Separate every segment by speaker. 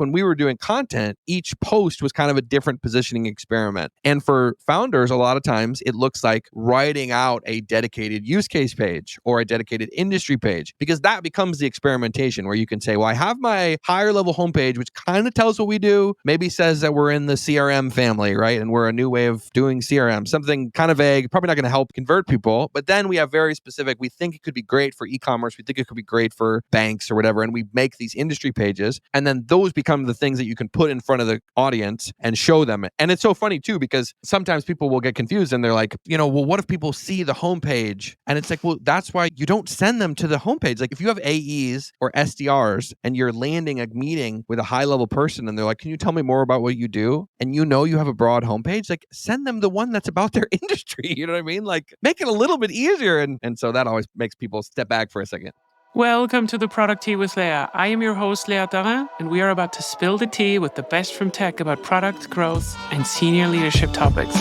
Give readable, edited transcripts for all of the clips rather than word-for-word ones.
Speaker 1: when we were doing content, each post was kind of a different positioning experiment. And for founders, a lot of times it looks like writing out a dedicated use case page or a dedicated industry page, because that becomes the experimentation where you can say, well, I have my higher level homepage, which kind of tells what we do, maybe says that we're in the CRM family, right? And we're a new way of doing CRM, something kind of vague, probably not going to help convert people. But then we have very specific, we think it could be great for e-commerce, we think it could be great for banks or whatever, and we make these industry pages, and then those become the things that you can put in front of the audience and show them. And it's so funny too, because sometimes people will get confused and they're like, well, what if people see the homepage? And it's like, well, that's why you don't send them to the homepage. Like if you have AEs or SDRs and you're landing a meeting with a high level person and they're like, can you tell me more about what you do? And you have a broad homepage, like send them the one that's about their industry. You know what I mean? Like make it a little bit easier. And so that always makes people step back for a second.
Speaker 2: Welcome to the ProducTea with Leah. I am your host, Leah Tarin, and we are about to spill the tea with the best from tech about product growth and senior leadership topics.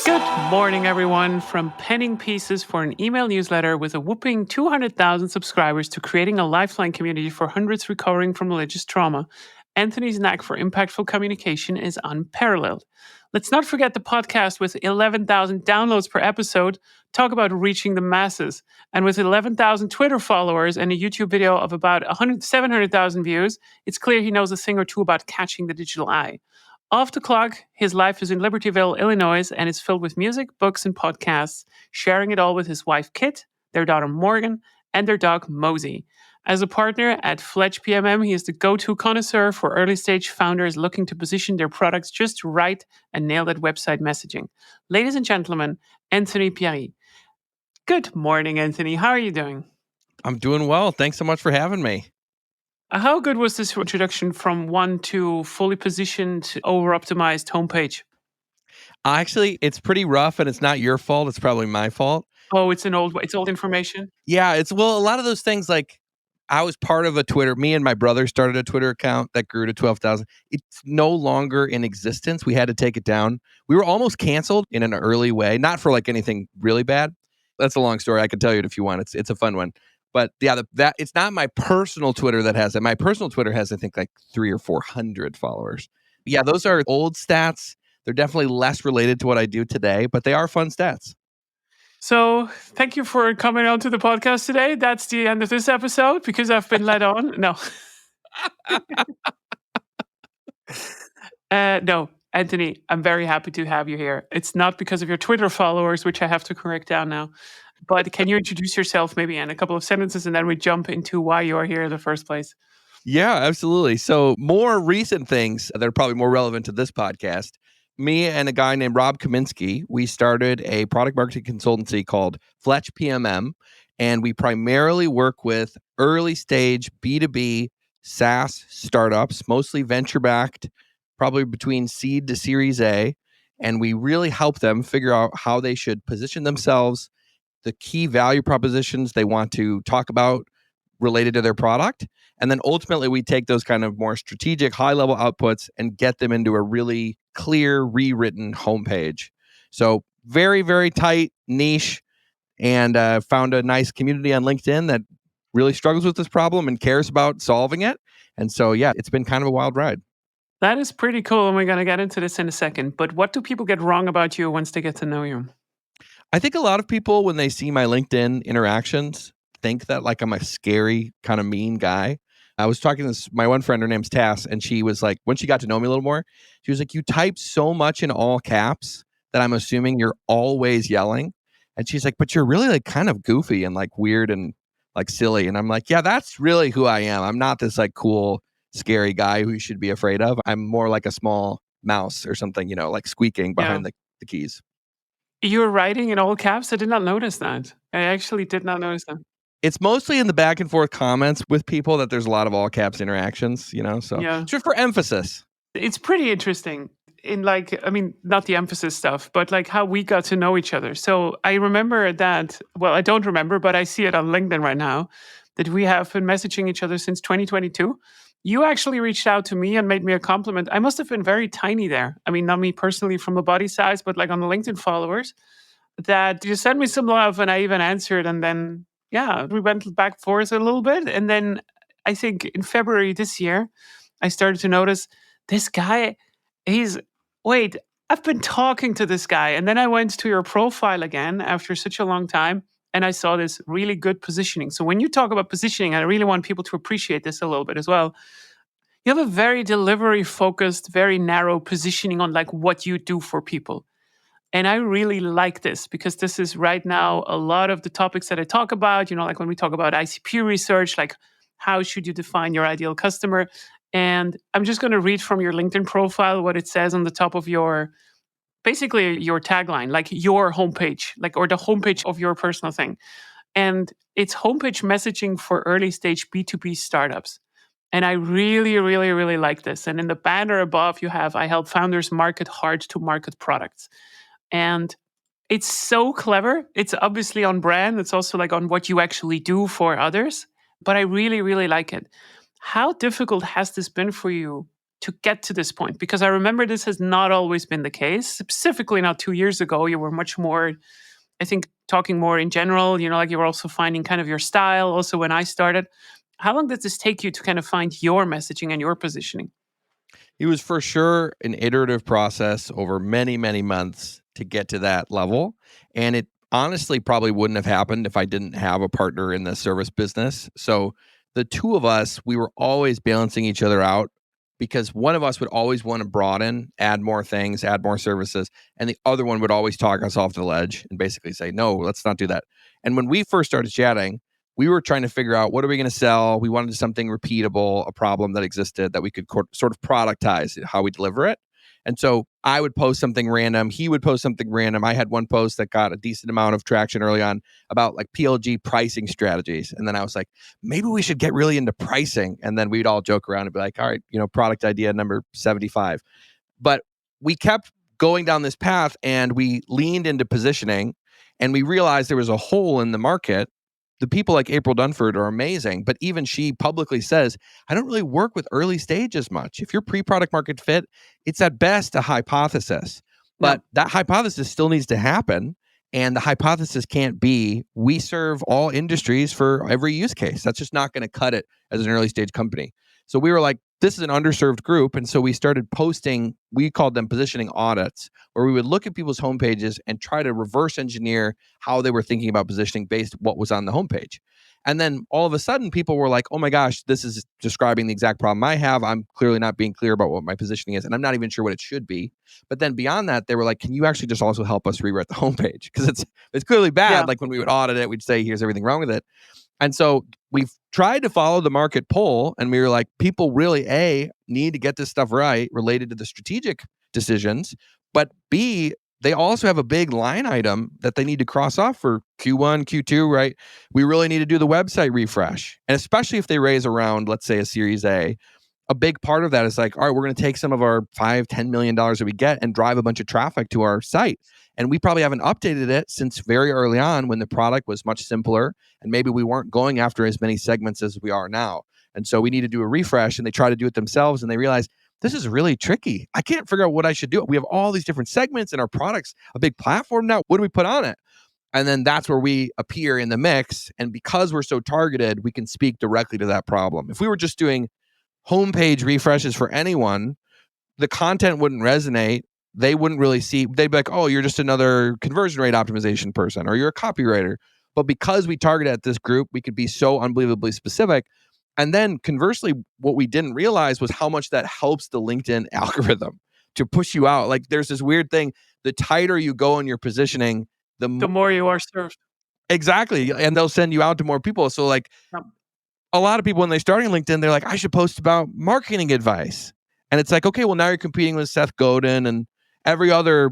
Speaker 2: Good morning, everyone. From penning pieces for an email newsletter with a whopping 200,000 subscribers to creating a lifeline community for hundreds recovering from religious trauma, Anthony's knack for impactful communication is unparalleled. Let's not forget the podcast with 11,000 downloads per episode. Talk about reaching the masses. And with 11,000 Twitter followers and a YouTube video of about 700,000 views, it's clear he knows a thing or two about catching the digital eye. Off the clock, his life is in Libertyville, Illinois, and is filled with music, books, and podcasts, sharing it all with his wife, Kit, their daughter, Morgan, and their dog, Mosey. As a partner at FletchPMM, he is the go-to connoisseur for early-stage founders looking to position their products just right and nail that website messaging. Ladies and gentlemen, Anthony Pierri. Good morning, Anthony. How are you doing?
Speaker 1: I'm doing well. Thanks so much for having me.
Speaker 2: How good was this introduction from one to fully positioned, over-optimized homepage?
Speaker 1: Actually, it's pretty rough, and it's not your fault. It's probably my fault.
Speaker 2: Oh, it's old information?
Speaker 1: Yeah, a lot of those things, like I was part of a Twitter, me and my brother started a Twitter account that grew to 12,000. It's no longer in existence. We had to take it down. We were almost canceled in an early way, not for like anything really bad. That's a long story. I can tell you it if you want. It's a fun one. But yeah, that it's not my personal Twitter that has it. My personal Twitter has, I think, like 300 or 400 followers. Yeah, those are old stats. They're definitely less related to what I do today, but they are fun stats.
Speaker 2: So thank you for coming on to the podcast today. That's the end of this episode because I've been led on. No. No, Anthony, I'm very happy to have you here. It's not because of your Twitter followers, which I have to correct down now. But can you introduce yourself maybe in a couple of sentences and then we jump into why you're here in the first place?
Speaker 1: Yeah, absolutely. So more recent things that are probably more relevant to this podcast. Me and a guy named Rob Kaminsky, we started a product marketing consultancy called FletchPMM, and we primarily work with early stage B2B SaaS startups, mostly venture-backed, probably between seed to Series A, and we really help them figure out how they should position themselves, the key value propositions they want to talk about related to their product. And then ultimately we take those kind of more strategic high level outputs and get them into a really clear rewritten homepage. So very, very tight niche, and found a nice community on LinkedIn that really struggles with this problem and cares about solving it. And so, yeah, it's been kind of a wild ride.
Speaker 2: That is pretty cool. And we're going to get into this in a second. But what do people get wrong about you once they get to know you?
Speaker 1: I think a lot of people, when they see my LinkedIn interactions, think that like I'm a scary, kind of mean guy. I was talking to my one friend, her name's Tass, and she was like, when she got to know me a little more, she was like, you type so much in all caps that I'm assuming you're always yelling. And she's like, but you're really like kind of goofy and like weird and like silly. And I'm like, yeah, that's really who I am. I'm not this like cool, scary guy who you should be afraid of. I'm more like a small mouse or something, like squeaking behind the keys.
Speaker 2: You were writing in all caps? I did not notice that. I actually did not notice that.
Speaker 1: It's mostly in the back and forth comments with people that there's a lot of all caps interactions, so just for emphasis.
Speaker 2: It's pretty interesting in not the emphasis stuff, but like how we got to know each other. So I remember that, well, I don't remember, but I see it on LinkedIn right now that we have been messaging each other since 2022. You actually reached out to me and made me a compliment. I must have been very tiny there. I mean, not me personally from a body size, but like on the LinkedIn followers, that you sent me some love and I even answered. And then yeah, we went back and forth a little bit. And then I think in February this year, I started to notice this guy, he's, wait, I've been talking to this guy. And then I went to your profile again after such a long time and I saw this really good positioning. So when you talk about positioning, I really want people to appreciate this a little bit as well. You have a very delivery focused, very narrow positioning on like what you do for people. And I really like this because this is right now a lot of the topics that I talk about, like when we talk about ICP research, like how should you define your ideal customer? And I'm just going to read from your LinkedIn profile what it says on the top of basically your tagline, like your homepage, like, or the homepage of your personal thing. And it's homepage messaging for early stage B2B startups. And I really, really, really like this. And in the banner above, you have, I help founders market hard to market products. And it's so clever. It's obviously on brand. It's also like on what you actually do for others. But I really, really like it. How difficult has this been for you to get to this point? Because I remember this has not always been the case. Specifically, not 2 years ago, you were much more, I think, talking more in general, like you were also finding kind of your style. Also, when I started, how long did this take you to kind of find your messaging and your positioning?
Speaker 1: It was for sure an iterative process over many, many months to get to that level. And it honestly probably wouldn't have happened if I didn't have a partner in the service business. So the two of us, we were always balancing each other out because one of us would always want to broaden, add more things, add more services. And the other one would always talk us off the ledge and basically say, no, let's not do that. And when we first started chatting, we were trying to figure out what are we going to sell. We wanted something repeatable, a problem that existed that we could sort of productize how we deliver it. And so I would post something random. He would post something random. I had one post that got a decent amount of traction early on about like PLG pricing strategies. And then I was like, maybe we should get really into pricing. And then we'd all joke around and be like, all right, product idea number 75. But we kept going down this path and we leaned into positioning and we realized there was a hole in the market. The people like April Dunford are amazing, but even she publicly says, I don't really work with early stage as much. If you're pre-product market fit, it's at best a hypothesis, but that hypothesis still needs to happen. And the hypothesis can't be, we serve all industries for every use case. That's just not going to cut it as an early stage company. So we were like, this is an underserved group. And so we started posting, we called them positioning audits, where we would look at people's homepages and try to reverse engineer how they were thinking about positioning based what was on the homepage. And then all of a sudden, people were like, oh my gosh, this is describing the exact problem I have. I'm clearly not being clear about what my positioning is, and I'm not even sure what it should be. But then beyond that, they were like, can you actually just also help us rewrite the homepage? Because it's clearly bad.
Speaker 2: Yeah.
Speaker 1: Like when we would audit it, we'd say, here's everything wrong with it. And so we've tried to follow the market poll, and we were like, people really, need to get this stuff right related to the strategic decisions, but B, they also have a big line item that they need to cross off for Q1, Q2, right? We really need to do the website refresh. And especially if they raise around, let's say, a Series A big part of that is like, all right, we're going to take some of our $5-10 million that we get and drive a bunch of traffic to our site. And we probably haven't updated it since very early on when the product was much simpler and maybe we weren't going after as many segments as we are now. And so we need to do a refresh, and they try to do it themselves and they realize this is really tricky. I can't figure out what I should do. We have all these different segments and our product's a big platform now. What do we put on it? And then that's where we appear in the mix. And because we're so targeted, we can speak directly to that problem. If we were just doing homepage refreshes for anyone, the content wouldn't resonate. They wouldn't really see, they'd be like, oh, you're just another conversion rate optimization person, or you're a copywriter. But because we target at this group, we could be so unbelievably specific. And then conversely, what we didn't realize was how much that helps the LinkedIn algorithm to push you out. Like there's this weird thing, the tighter you go in your positioning,
Speaker 2: The more you are served.
Speaker 1: exactly. And they'll send you out to more people. So like,
Speaker 2: Yep.
Speaker 1: a lot of people when they start in LinkedIn, they're like, I should post about marketing advice. And it's like, okay, well, now you're competing with Seth Godin and every other,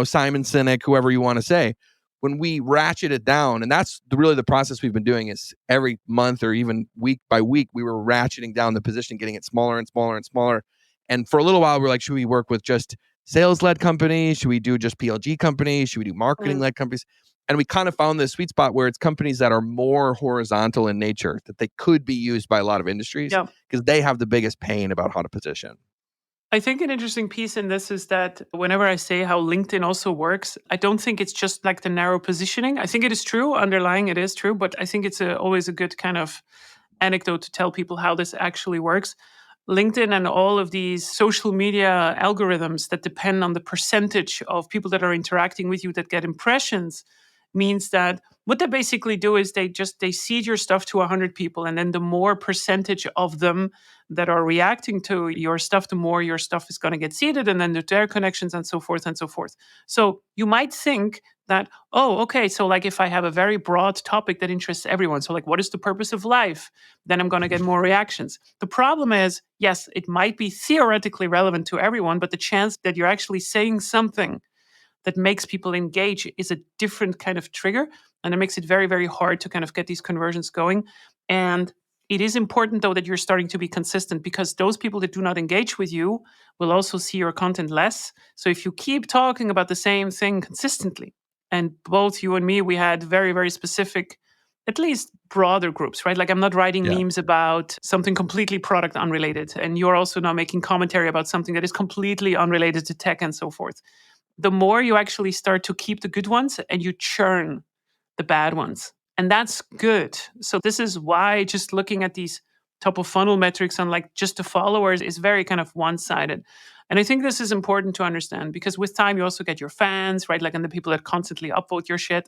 Speaker 1: Simon Sinek, whoever you want to say. When we ratchet it down, and that's really the process we've been doing, is every month or even week by week, we were ratcheting down the position, getting it smaller and smaller and smaller. And for a little while, we're like, should we work with just sales-led companies? Should we do just PLG companies? Should we do marketing-led companies? And we kind of found this sweet spot where it's companies that are more horizontal in nature, that they could be used by a lot of industries because they have the biggest pain about how to position.
Speaker 2: I think an interesting piece in this is that whenever I say how LinkedIn also works, I don't think it's just like the narrow positioning. I think it is true, underlying it is true, but I think it's always a good kind of anecdote to tell people how this actually works. LinkedIn and all of these social media algorithms that depend on the percentage of people that are interacting with you that get impressions means that what they basically do is they seed your stuff to 100 people, and then the more percentage of them that are reacting to your stuff, the more your stuff is going to get seeded, and then their connections and so forth and so forth. So you might think that, oh, okay, so like if I have a very broad topic that interests everyone, so like what is the purpose of life, then I'm going to get more reactions. The problem is, yes, it might be theoretically relevant to everyone, but the chance that you're actually saying something that makes people engage is a different kind of trigger. And it makes it very, very hard to kind of get these conversions going. And it is important, though, that you're starting to be consistent, because those people that do not engage with you will also see your content less. So if you keep talking about the same thing consistently, and both you and me, we had very, very specific, at least broader groups, right? Like I'm not writing
Speaker 1: Yeah.
Speaker 2: memes about something completely product unrelated. And you're also not making commentary about something that is completely unrelated to tech and so forth. The more you actually start to keep the good ones and you churn the bad ones. And that's good. So this is why just looking at these top of funnel metrics on like just the followers is very kind of one-sided. And I think this is important to understand, because with time you also get your fans, right? Like, and the people that constantly upvote your shit.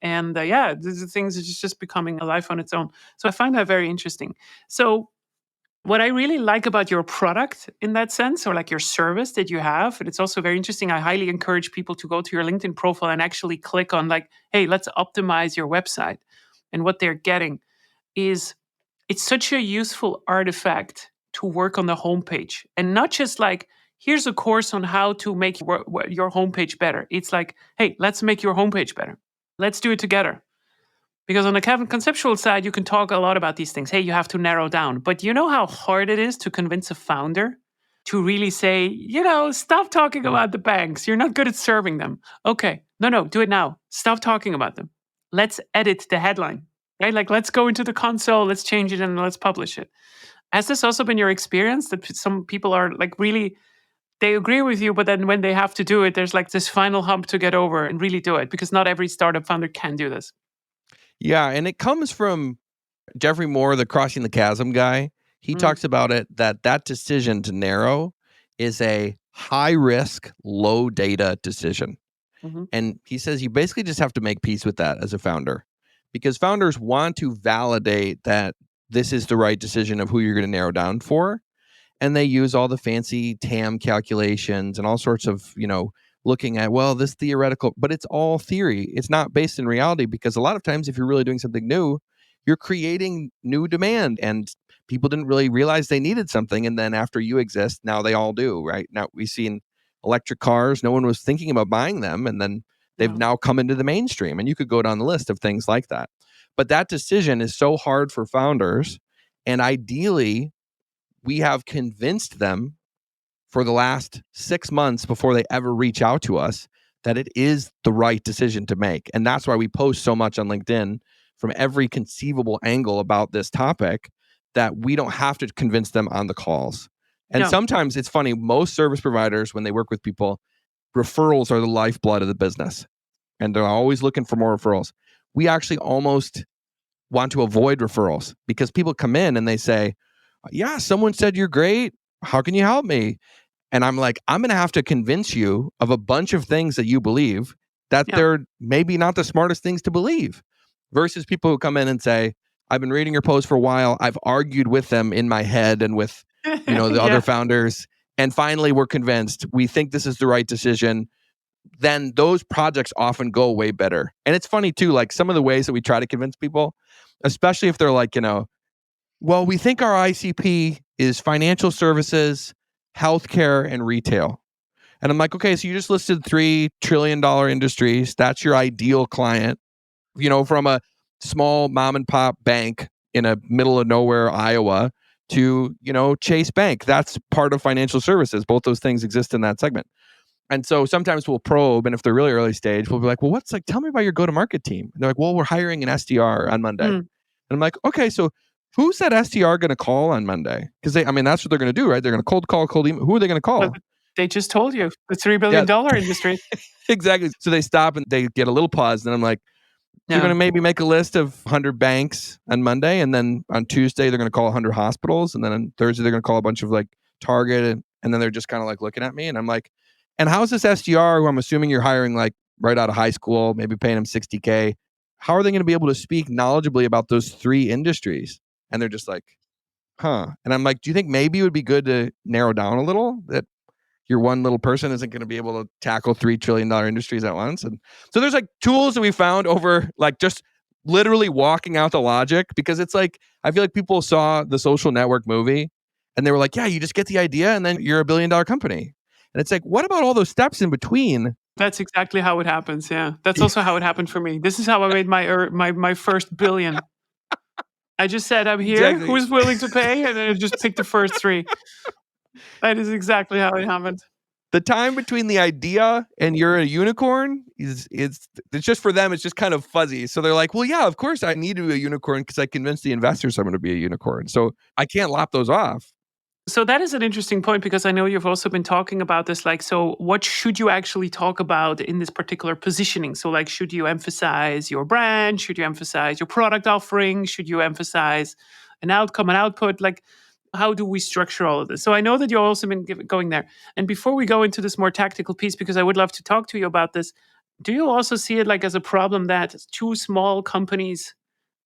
Speaker 2: And yeah, these things is just becoming a life on its own. So I find that very interesting. So what I really like about your product in that sense, or like your service that you have, and it's also very interesting. I highly encourage people to go to your LinkedIn profile and actually click on like, hey, let's optimize your website. And what they're getting is it's such a useful artifact to work on the homepage, and not just like, here's a course on how to make your homepage better. It's like, hey, let's make your homepage better. Let's do it together. Because on the conceptual side, you can talk a lot about these things. Hey, you have to narrow down. But you know how hard it is to convince a founder to really say, stop talking about the banks. You're not good at serving them. Okay, no, do it now. Stop talking about them. Let's edit the headline, right? Like, let's go into the console, let's change it, and let's publish it. Has this also been your experience that some people are like really, they agree with you, but then when they have to do it, there's like this final hump to get over and really do it, because not every startup founder can do this.
Speaker 1: Yeah, and it comes from Jeffrey Moore, the Crossing the Chasm guy. He
Speaker 2: Mm,
Speaker 1: talks about it that decision to narrow is a high risk, low data decision.
Speaker 2: mhm.
Speaker 1: And he says you basically just have to make peace with that as a founder, because founders want to validate that this is the right decision of who you're going to narrow down for. And they use all the fancy TAM calculations and all sorts of, looking at, well, this theoretical, but it's all theory. It's not based in reality, because a lot of times if you're really doing something new, you're creating new demand, and people didn't really realize they needed something. And then after you exist, now they all do, right? Now we've seen electric cars. No one was thinking about buying them. And then they've
Speaker 2: Yeah.
Speaker 1: now come into the mainstream, and you could go down the list of things like that. But that decision is so hard for founders. And ideally, we have convinced them for the last 6 months before they ever reach out to us that it is the right decision to make. And that's why we post so much on LinkedIn from every conceivable angle about this topic, that we don't have to convince them on the calls. And
Speaker 2: No.
Speaker 1: sometimes it's funny, most service providers, when they work with people, referrals are the lifeblood of the business, and they're always looking for more referrals. We actually almost want to avoid referrals, because people come in and they say, yeah, someone said you're great. How can you help me? And I'm like, I'm going to have to convince you of a bunch of things that you believe that
Speaker 2: Yeah.
Speaker 1: they're maybe not the smartest things to believe, versus people who come in and say, I've been reading your post for a while. I've argued with them in my head and with, the other
Speaker 2: Yeah.
Speaker 1: founders. And finally, we're convinced we think this is the right decision. Then those projects often go way better. And it's funny too, like some of the ways that we try to convince people, especially if they're like, well, we think our ICP is financial services, healthcare, and retail. And I'm like, okay, so you just listed $3 trillion industries. That's your ideal client, from a small mom and pop bank in a middle of nowhere, Iowa, to, Chase Bank. That's part of financial services. Both those things exist in that segment. And so sometimes we'll probe, and if they're really early stage, we'll be like, well, tell me about your go-to-market team. And they're like, well, we're hiring an SDR on Monday. And
Speaker 2: Mm.
Speaker 1: I'm like, okay, so Who's that SDR going to call on Monday? Because that's what they're going to do, right? They're going to cold call, cold email. Who are they going to
Speaker 2: Well,
Speaker 1: call?
Speaker 2: they just told you the $3 billion industry.
Speaker 1: Exactly. So they stop and they get a little pause. And I'm like, they're going to maybe make a list of 100 banks on Monday. And then on Tuesday, they're going to call 100 hospitals. And then on Thursday, they're going to call a bunch of like Target. And then they're just kind of like looking at me. And I'm like, and how's this SDR, who I'm assuming you're hiring like right out of high school, maybe paying him $60K? How are they going to be able to speak knowledgeably about those 3 industries? And they're just like, huh. And I'm like, do you think maybe it would be good to narrow down a little, that your one little person isn't going to be able to tackle $3 trillion industries at once? And so there's like tools that we found over like just literally walking out the logic, because it's like, I feel like people saw the Social Network movie and they were like, yeah, you just get the idea and then you're $1 billion company. And it's like, what about all those steps in between?
Speaker 2: That's exactly how it happens. Yeah. That's also how it happened for me. This is how I made my first billion. I just said, I'm here.
Speaker 1: Exactly.
Speaker 2: Who's willing to pay? And then I just picked the first 3. That is exactly how it happened.
Speaker 1: The time between the idea and you're a unicorn is it's just, for them, it's just kind of fuzzy. So they're like, well, yeah, of course I need to be a unicorn because I convinced the investors I'm going to be a unicorn. So I can't lop those off.
Speaker 2: So that is an interesting point, because I know you've also been talking about this. Like, so what should you actually talk about in this particular positioning? So like, should you emphasize your brand? Should you emphasize your product offering? Should you emphasize an outcome, an output? Like, how do we structure all of this? So I know that you've also been going there. And before we go into this more tactical piece, because I would love to talk to you about this, do you also see it like as a problem that too small companies,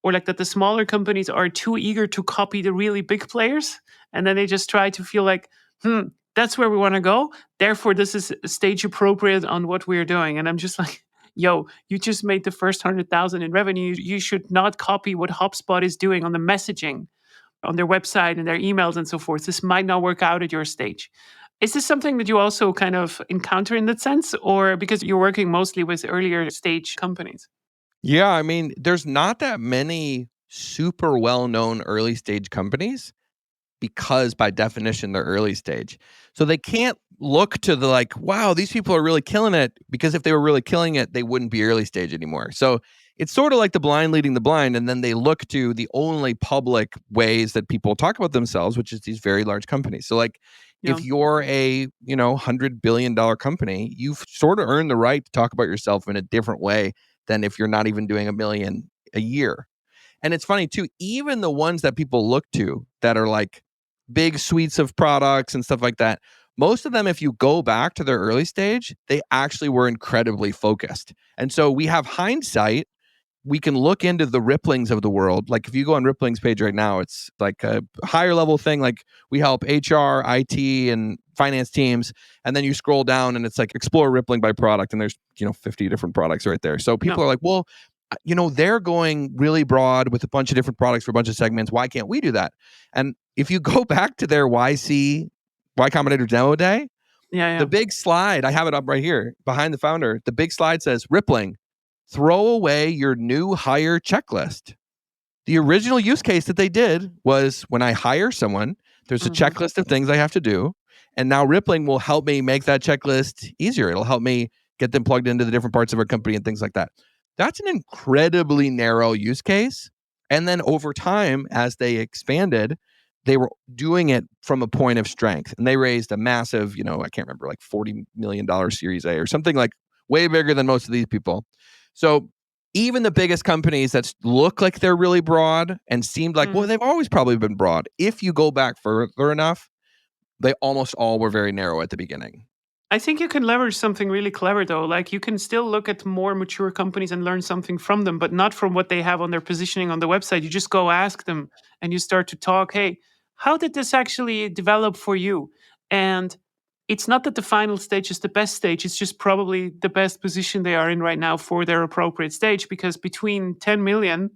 Speaker 2: or like that the smaller companies are too eager to copy the really big players, and then they just try to feel like, that's where we want to go, therefore this is stage appropriate on what we're doing? And I'm just like, yo, you just made the first 100,000 in revenue. You should not copy what HubSpot is doing on the messaging on their website and their emails and so forth. This might not work out at your stage. Is this something that you also kind of encounter in that sense, or because you're working mostly with earlier stage companies?
Speaker 1: Yeah, there's not that many super well-known early stage companies, because by definition they're early stage. So they can't look to the like, wow, these people are really killing it, because if they were really killing it, they wouldn't be early stage anymore. So it's sort of like the blind leading the blind, and then they look to the only public ways that people talk about themselves, which is these very large companies. So like, if you're a, $100 billion company, you've sort of earned the right to talk about yourself in a different way than if you're not even doing $1 million a year. And it's funny too, even the ones that people look to that are like big suites of products and stuff like that, most of them, if you go back to their early stage, they actually were incredibly focused. And so we have hindsight. We can look into the Ripplings of the world. Like if you go on Rippling's page right now, it's like a higher level thing. Like we help HR, IT, and finance teams. And then you scroll down and it's like explore Rippling by product. And there's, 50 different products right there. So people are like, well, they're going really broad with a bunch of different products for a bunch of segments. Why can't we do that? And if you go back to their Y Combinator demo day, the big slide, I have it up right here behind the founder. The big slide says, Rippling, throw away your new hire checklist. The original use case that they did was, when I hire someone, there's a checklist of things I have to do. And now Rippling will help me make that checklist easier. It'll help me get them plugged into the different parts of our company and things like that. That's an incredibly narrow use case. And then over time, as they expanded, they were doing it from a point of strength. And they raised a massive, I can't remember, like $40 million Series A or something, like way bigger than most of these people. So even the biggest companies that look like they're really broad and seemed like, well, they've always probably been broad, if you go back further enough, they almost all were very narrow at the beginning.
Speaker 2: I think you can leverage something really clever, though. Like, you can still look at more mature companies and learn something from them, but not from what they have on their positioning on the website. You just go ask them and you start to talk. Hey, how did this actually develop for you? And it's not that the final stage is the best stage. It's just probably the best position they are in right now for their appropriate stage, because between 10 million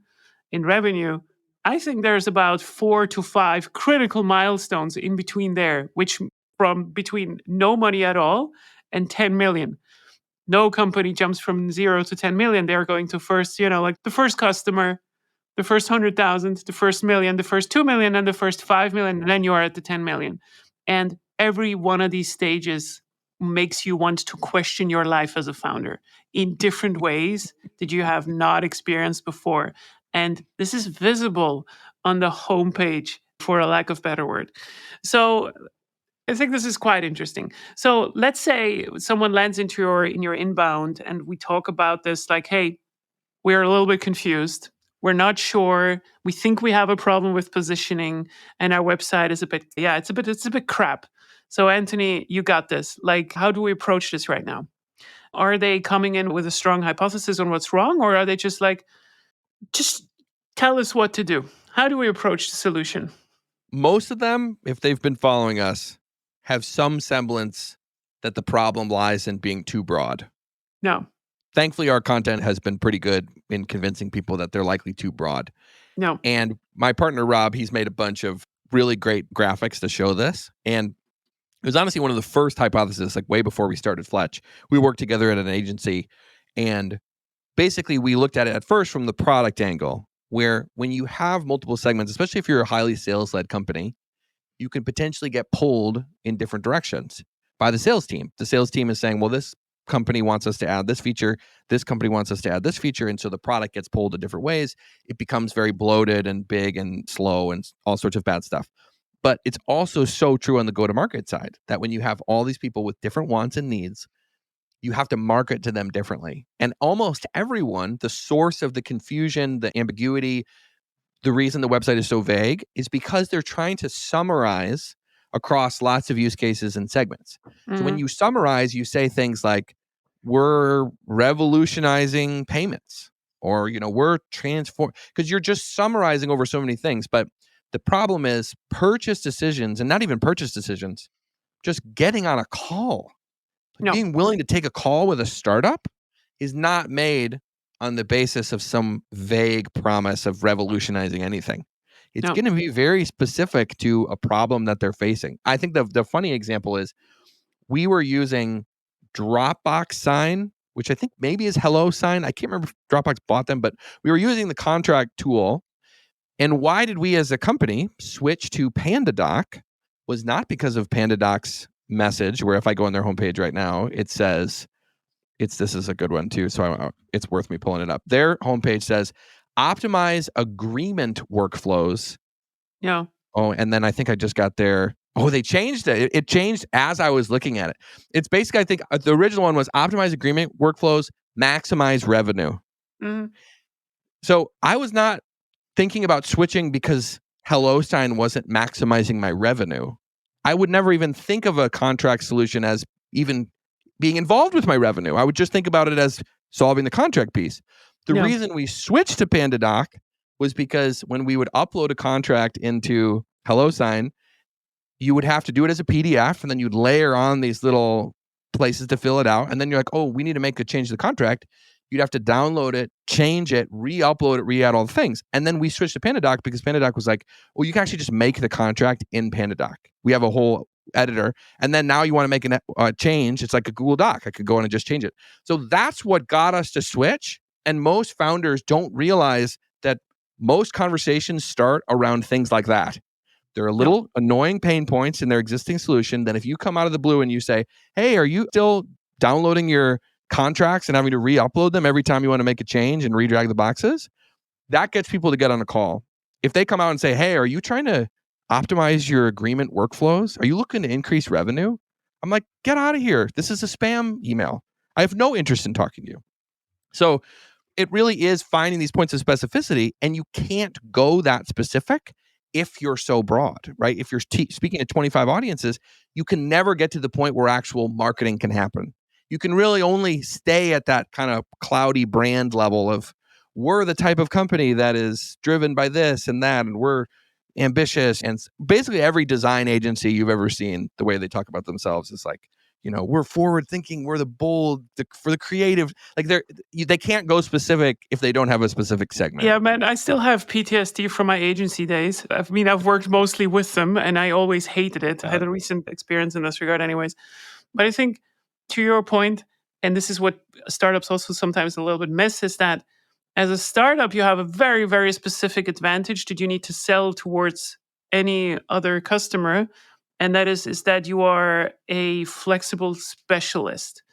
Speaker 2: in revenue, I think there's about 4 to 5 critical milestones in between there, which from between no money at all and 10 million. No company jumps from 0 to 10 million. They're going to first, like the first customer, the first 100,000, the first million, the first 2 million, and the first 5 million. And then you are at the 10 million. And every one of these stages makes you want to question your life as a founder in different ways that you have not experienced before. And this is visible on the homepage, for a lack of better word. So I think this is quite interesting. So let's say someone lands in your inbound and we talk about this like, hey, we're a little bit confused. We're not sure. We think we have a problem with positioning and our website is it's a bit crap. So Anthony, you got this. Like, how do we approach this right now? Are they coming in with a strong hypothesis on what's wrong, or are they just like, just tell us what to do? How do we approach the solution?
Speaker 1: Most of them, if they've been following us, have some semblance that the problem lies in being too broad.
Speaker 2: No.
Speaker 1: Thankfully, our content has been pretty good in convincing people that they're likely too broad.
Speaker 2: No.
Speaker 1: And my partner, Rob, he's made a bunch of really great graphics to show this. And it was honestly one of the first hypotheses, like way before we started Fletch. We worked together at an agency, and basically we looked at it at first from the product angle, where when you have multiple segments, especially if you're a highly sales-led company, you can potentially get pulled in different directions by the sales team. The sales team is saying, well, this company wants us to add this feature. This company wants us to add this feature. And so the product gets pulled in different ways. It becomes very bloated and big and slow and all sorts of bad stuff. But it's also so true on the go-to-market side that when you have all these people with different wants and needs, you have to market to them differently. And almost everyone, the source of the confusion, the ambiguity, the reason the website is so vague is because they're trying to summarize across lots of use cases and segments. So when you summarize, you say things like, we're revolutionizing payments, or, we're transform, because you're just summarizing over so many things. But the problem is purchase decisions, and not even purchase decisions, just getting on a call.
Speaker 2: No.
Speaker 1: Being willing to take a call with a startup is not made on the basis of some vague promise of revolutionizing anything. It's
Speaker 2: No.
Speaker 1: going to be very specific to a problem that they're facing. I think the funny example is we were using Dropbox Sign, which I think maybe is Hello Sign. I can't remember if Dropbox bought them, but we were using the contract tool. And why did we as a company switch to PandaDoc was not because of PandaDoc's message, where if I go on their homepage right now, it says, this is a good one too, so it's worth me pulling it up. Their homepage says, optimize agreement workflows.
Speaker 2: Yeah.
Speaker 1: Oh, and then I think I just got there. Oh, they changed it. It changed as I was looking at it. It's basically, I think the original one was optimize agreement workflows, maximize revenue.
Speaker 2: Mm-hmm.
Speaker 1: So I was not thinking about switching because HelloSign wasn't maximizing my revenue. I would never even think of a contract solution as even being involved with my revenue. I would just think about it as solving the contract piece. The reason we switched to PandaDoc was because when we would upload a contract into HelloSign, you would have to do it as a PDF, and then you'd layer on these little places to fill it out. And then you're like, oh, we need to make a change to the contract. You'd have to download it, change it, re-upload it, re-add all the things. And then we switched to PandaDoc because PandaDoc was like, well, you can actually just make the contract in PandaDoc. We have a whole editor. And then now you want to make a change. It's like a Google Doc. I could go in and just change it. So that's what got us to switch. And most founders don't realize that most conversations start around things like that. There are little annoying pain points in their existing solution. Then if you come out of the blue and you say, hey, are you still downloading your contracts and having to re-upload them every time you want to make a change and redrag the boxes? That gets people to get on a call. If they come out and say, hey, are you trying to optimize your agreement workflows? Are you looking to increase revenue? I'm like, get out of here. This is a spam email. I have no interest in talking to you. So it really is finding these points of specificity, and you can't go that specific if you're so broad, right? If you're speaking to 25 audiences, you can never get to the point where actual marketing can happen. You can really only stay at that kind of cloudy brand level of, we're the type of company that is driven by this and that, and we're ambitious. And basically every design agency you've ever seen, the way they talk about themselves is like, we're forward thinking, we're the bold, for the creative. Like they can't go specific if they don't have a specific segment.
Speaker 2: Yeah, man, I still have PTSD from my agency days. I've worked mostly with them and I always hated it. I had a recent experience in this regard anyways. But I think to your point, and this is what startups also sometimes a little bit miss, is that as a startup, you have a very, very specific advantage that you need to sell towards any other customer. And that is that you are a flexible specialist.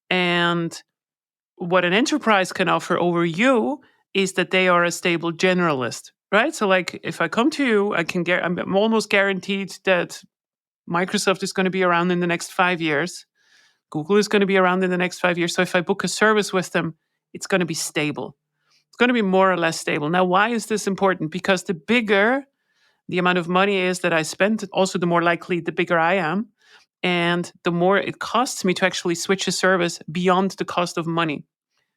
Speaker 2: And what an enterprise can offer over you is that they are a stable generalist. right? So like if I come to you, I'm almost guaranteed that Microsoft is going to be around in the next 5 years. Google is going to be around in the next 5 years. So if I book a service with them, it's going to be stable. It's going to be more or less stable. Now, why is this important? Because the bigger the amount of money is that I spend, also the more likely the bigger I am. And the more it costs me to actually switch a service beyond the cost of money.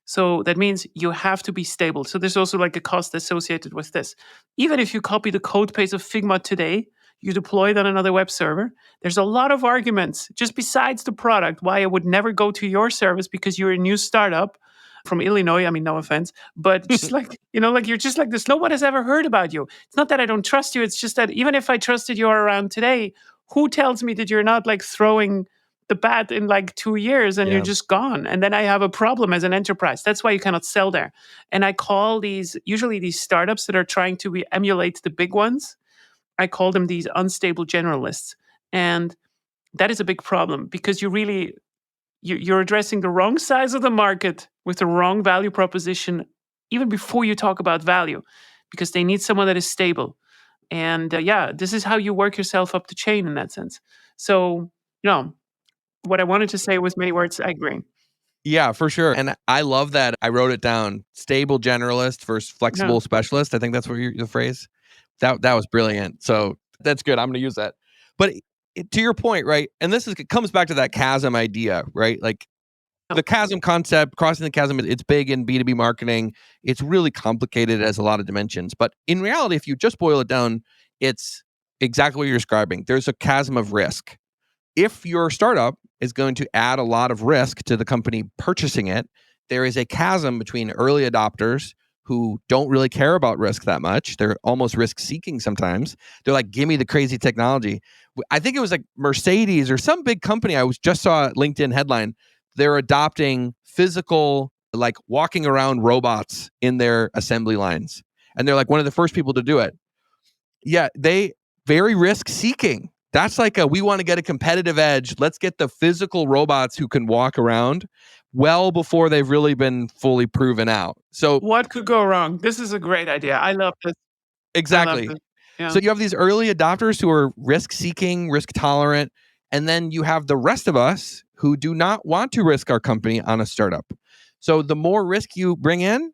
Speaker 2: So that means you have to be stable. So there's also like a cost associated with this. Even if you copy the code base of Figma today, you deploy it on another web server, there's a lot of arguments just besides the product why I would never go to your service because you're a new startup from Illinois. I mean, no offense, but just like, like you're just like this. No one has ever heard about you. It's not that I don't trust you. It's just that even if I trusted you around today, who tells me that you're not like throwing the bat in like 2 years and you're
Speaker 1: Yeah.
Speaker 2: just gone? And then I have a problem as an enterprise. That's why you cannot sell there. And I call usually these startups that are trying to emulate the big ones, I call them these unstable generalists. And that is a big problem because you're addressing the wrong size of the market with the wrong value proposition, even before you talk about value, because they need someone that is stable. And this is how you work yourself up the chain in that sense. So, what I wanted to say with many words, I agree.
Speaker 1: Yeah, for sure. And I love that. I wrote it down. Stable generalist versus
Speaker 2: Yeah.
Speaker 1: flexible specialist. I think that's what the phrase. That was brilliant. So that's good. I'm going to use that. But to your point, right? And it comes back to that chasm idea, right? Like the chasm concept, crossing the chasm, it's big in B2B marketing. It's really complicated. It has a lot of dimensions. But in reality, if you just boil it down, it's exactly what you're describing. There's a chasm of risk. If your startup is going to add a lot of risk to the company purchasing it, there is a chasm between early adopters who don't really care about risk that much. They're almost risk seeking sometimes. They're like, give me the crazy technology. I think it was like Mercedes or some big company. Just saw a LinkedIn headline. They're adopting physical, like walking around robots in their assembly lines. And they're like one of the first people to do it. Yeah, they very risk seeking. That's like we want to get a competitive edge. Let's get the physical robots who can walk around well before they've really been fully proven out. So
Speaker 2: What could go wrong? This is a great idea. I love this. I love
Speaker 1: exactly.
Speaker 2: this. Yeah.
Speaker 1: So you have these early adopters who are risk seeking, risk tolerant, and then you have the rest of us who do not want to risk our company on a startup. So the more risk you bring in,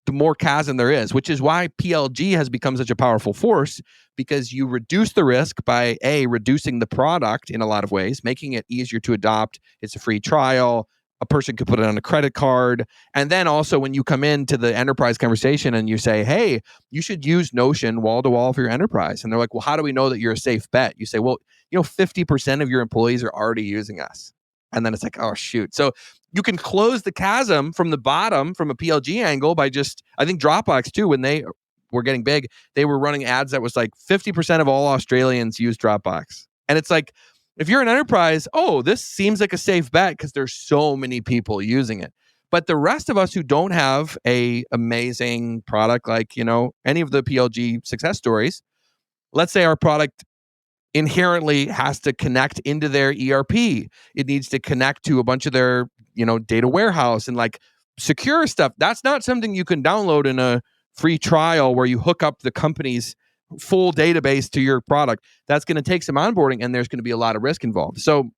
Speaker 1: the more chasm there is, which is why PLG has become such a powerful force, because you reduce the risk by reducing the product in a lot of ways, making it easier to adopt. It's a free trial. A person could put it on a credit card. And then also when you come into the enterprise conversation and you say, hey, you should use Notion wall to wall for your enterprise. And they're like, well, how do we know that you're a safe bet? You say, well, 50% of your employees are already using us. And then it's like, oh, shoot. So you can close the chasm from the bottom from a PLG angle by I think Dropbox too, when they were getting big, they were running ads that was like 50% of all Australians use Dropbox. And it's like, if you're an enterprise, this seems like a safe bet because there's so many people using it. But the rest of us who don't have a amazing product like, any of the PLG success stories, let's say our product inherently has to connect into their ERP. It needs to connect to a bunch of their, data warehouse and like secure stuff. That's not something you can download in a free trial where you hook up the company's full database to your product. That's going to take some onboarding and there's going to be a lot of risk involved. So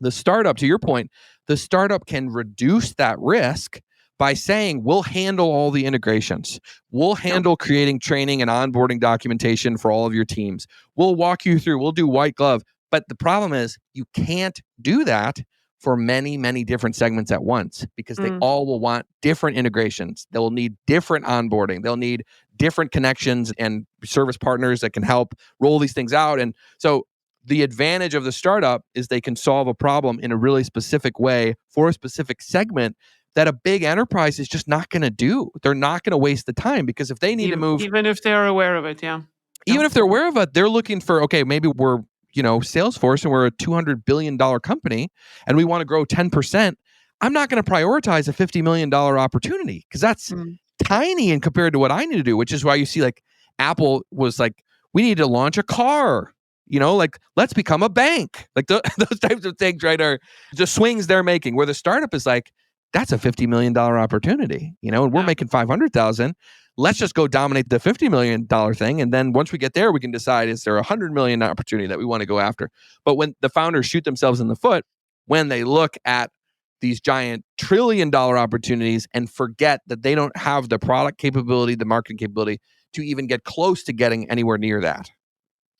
Speaker 1: the startup, to your point, the startup can reduce that risk by saying, we'll handle all the integrations. We'll handle creating training and onboarding documentation for all of your teams. We'll walk you through, we'll do white glove. But the problem is you can't do that for many, many different segments at once because they all will want different integrations. They'll need different onboarding. They'll need different connections and service partners that can help roll these things out. And so the advantage of the startup is they can solve a problem in a really specific way for a specific segment that a big enterprise is just not going to do. They're not going to waste the time because if they need to move,
Speaker 2: even if they're aware of it,
Speaker 1: even if they're aware of it, they're looking for, okay, maybe we're, Salesforce and we're a $200 billion company and we want to grow 10%. I'm not going to prioritize a $50 million opportunity because that's tiny and compared to what I need to do, which is why you see like Apple was like, we need to launch a car. Like let's become a bank. Like those types of things, right, are the swings they're making. Where the startup is like, that's a $50 million opportunity, and we're making 500,000. let's just go dominate the $50 million thing. And then once we get there, we can decide, is there a $100 million opportunity that we want to go after? But when the founders shoot themselves in the foot, when they look at these giant $1 trillion opportunities and forget that they don't have the product capability, the marketing capability to even get close to getting anywhere near that.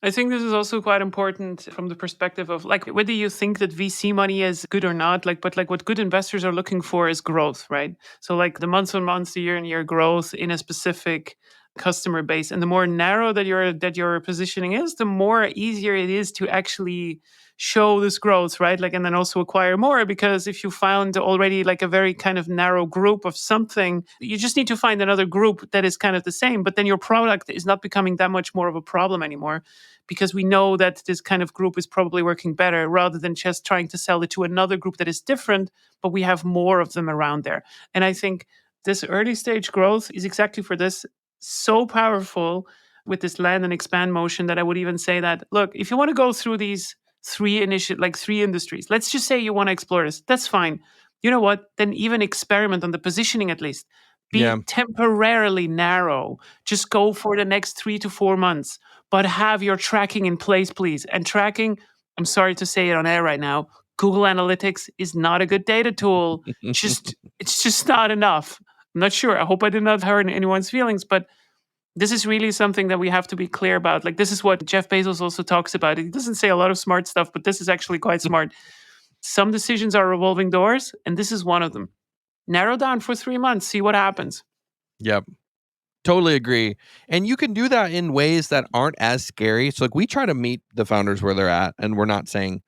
Speaker 2: I think this is also quite important from the perspective of like whether you think that VC money is good or not, but what good investors are looking for is growth, right? So like the month on month, the year on year growth in a specific customer base. And the more narrow that your positioning is, the more easier it is to actually show this growth, right? Like, and then also acquire more, because if you found already like a very kind of narrow group of something, you just need to find another group that is kind of the same, but then your product is not becoming that much more of a problem anymore, because we know that this kind of group is probably working better rather than just trying to sell it to another group that is different, but we have more of them around there. And I think this early stage growth is exactly for this, so powerful with this land and expand motion, that I would even say that, look, if you want to go through these three industries, let's just say you want to explore this, that's fine. You know what? Then even experiment on the positioning at least.
Speaker 1: Yeah.
Speaker 2: Be temporarily narrow. Just go for the next 3 to 4 months, but have your tracking in place, please. And tracking, I'm sorry to say it on air right now, Google Analytics is not a good data tool. It's just not enough. I'm not sure. I hope I did not hurt anyone's feelings, but this is really something that we have to be clear about. Like, this is what Jeff Bezos also talks about. He doesn't say a lot of smart stuff, but this is actually quite smart. Some decisions are revolving doors, and this is one of them. Narrow down for 3 months, see what happens.
Speaker 1: Yep. Totally agree. And you can do that in ways that aren't as scary. So like we try to meet the founders where they're at, and we're not saying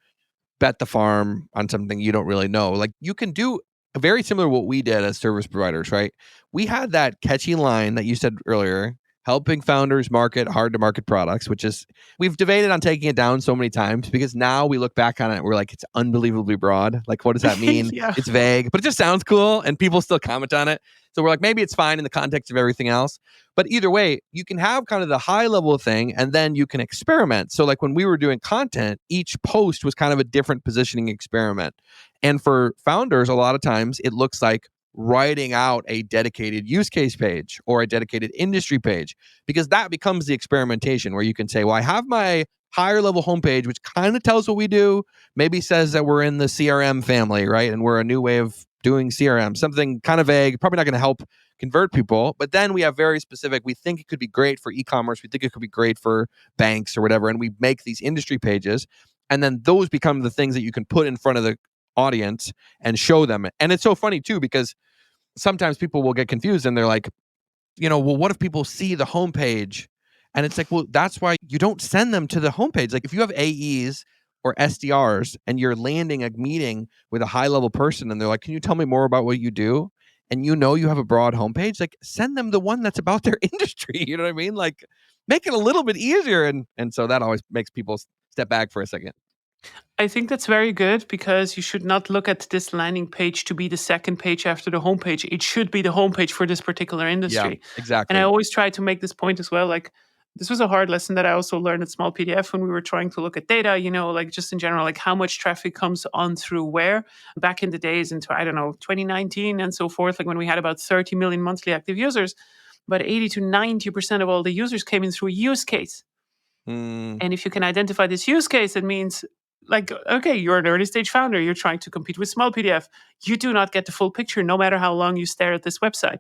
Speaker 1: bet the farm on something you don't really know. Like you can do very similar to what we did as service providers, right? We had that catchy line that you said earlier, helping founders market hard to market products, which is, we've debated on taking it down so many times because now we look back on it and we're like, it's unbelievably broad. Like, what does that mean?
Speaker 2: Yeah.
Speaker 1: It's vague, but it just sounds cool and people still comment on it. So we're like, maybe it's fine in the context of everything else. But either way, you can have kind of the high level thing and then you can experiment. So like when we were doing content, each post was kind of a different positioning experiment. And for founders, a lot of times it looks like writing out a dedicated use case page or a dedicated industry page, because that becomes the experimentation where you can say, well, I have my higher level homepage, which kind of tells what we do, maybe says that we're in the CRM family, right? And we're a new way of doing CRM, something kind of vague, probably not going to help convert people. But then we have very specific, we think it could be great for e-commerce, we think it could be great for banks or whatever, and we make these industry pages. And then those become the things that you can put in front of the audience and show them. And it's so funny too, because sometimes people will get confused and they're like, well, what if people see the homepage? And it's like, well, that's why you don't send them to the homepage. Like if you have AEs or SDRs and you're landing a meeting with a high level person and they're like, can you tell me more about what you do? And you have a broad homepage, like send them the one that's about their industry. You know what I mean? Like make it a little bit easier. And so that always makes people step back for a second.
Speaker 2: I think that's very good, because you should not look at this landing page to be the second page after the homepage. It should be the homepage for this particular industry.
Speaker 1: Yeah, exactly.
Speaker 2: And I always try to make this point as well. Like, this was a hard lesson that I also learned at Small PDF when we were trying to look at data, like just in general, like how much traffic comes on through where. Back in the days into, 2019 and so forth, like when we had about 30 million monthly active users, about 80 to 90% of all the users came in through a use case. And if you can identify this use case, it means like, okay, you're an early stage founder, you're trying to compete with Small PDF. You do not get the full picture no matter how long you stare at this website.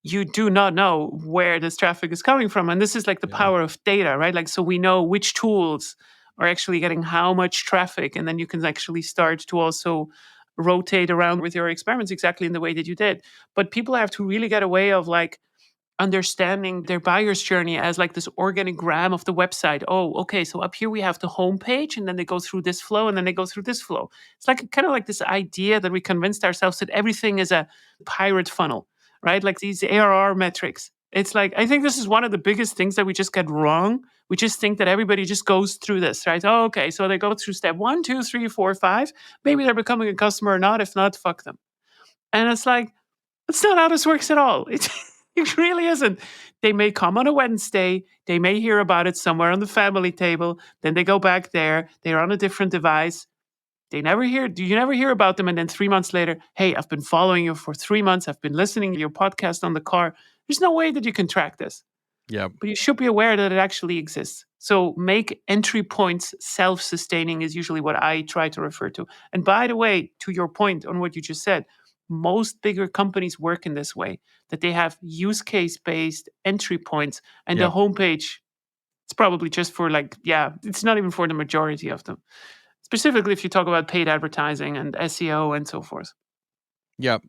Speaker 2: You do not know where this traffic is coming from. And this is like the power of data, right? Like, so we know which tools are actually getting how much traffic. And then you can actually start to also rotate around with your experiments exactly in the way that you did. But people have to really get a way of like understanding their buyer's journey as like this organigram of the website. Oh, okay, so up here we have the homepage, and then they go through this flow, and then they go through this flow. It's like kind of like this idea that we convinced ourselves that everything is a pirate funnel, right? Like these ARR metrics. It's like, I think this is one of the biggest things that we just get wrong. We just think that everybody just goes through this, right? Oh, okay, so they go through step 1, 2, 3, 4, 5. Maybe they're becoming a customer or not. If not, fuck them. And it's like, that's not how this works at all. It really isn't. They may come on a Wednesday. They may hear about it somewhere on the family table. Then they go back there. They're on a different device. You never hear about them. And then 3 months later, hey, I've been following you for 3 months. I've been listening to your podcast on the car. There's no way that you can track this.
Speaker 1: Yeah.
Speaker 2: But you should be aware that it actually exists. So make entry points self-sustaining is usually what I try to refer to. And by the way, to your point on what you just said, most bigger companies work in this way, that they have use case-based entry points, and the
Speaker 1: Yep.
Speaker 2: homepage, it's probably just for it's not even for the majority of them. Specifically if you talk about paid advertising and SEO and so forth.
Speaker 1: Yep.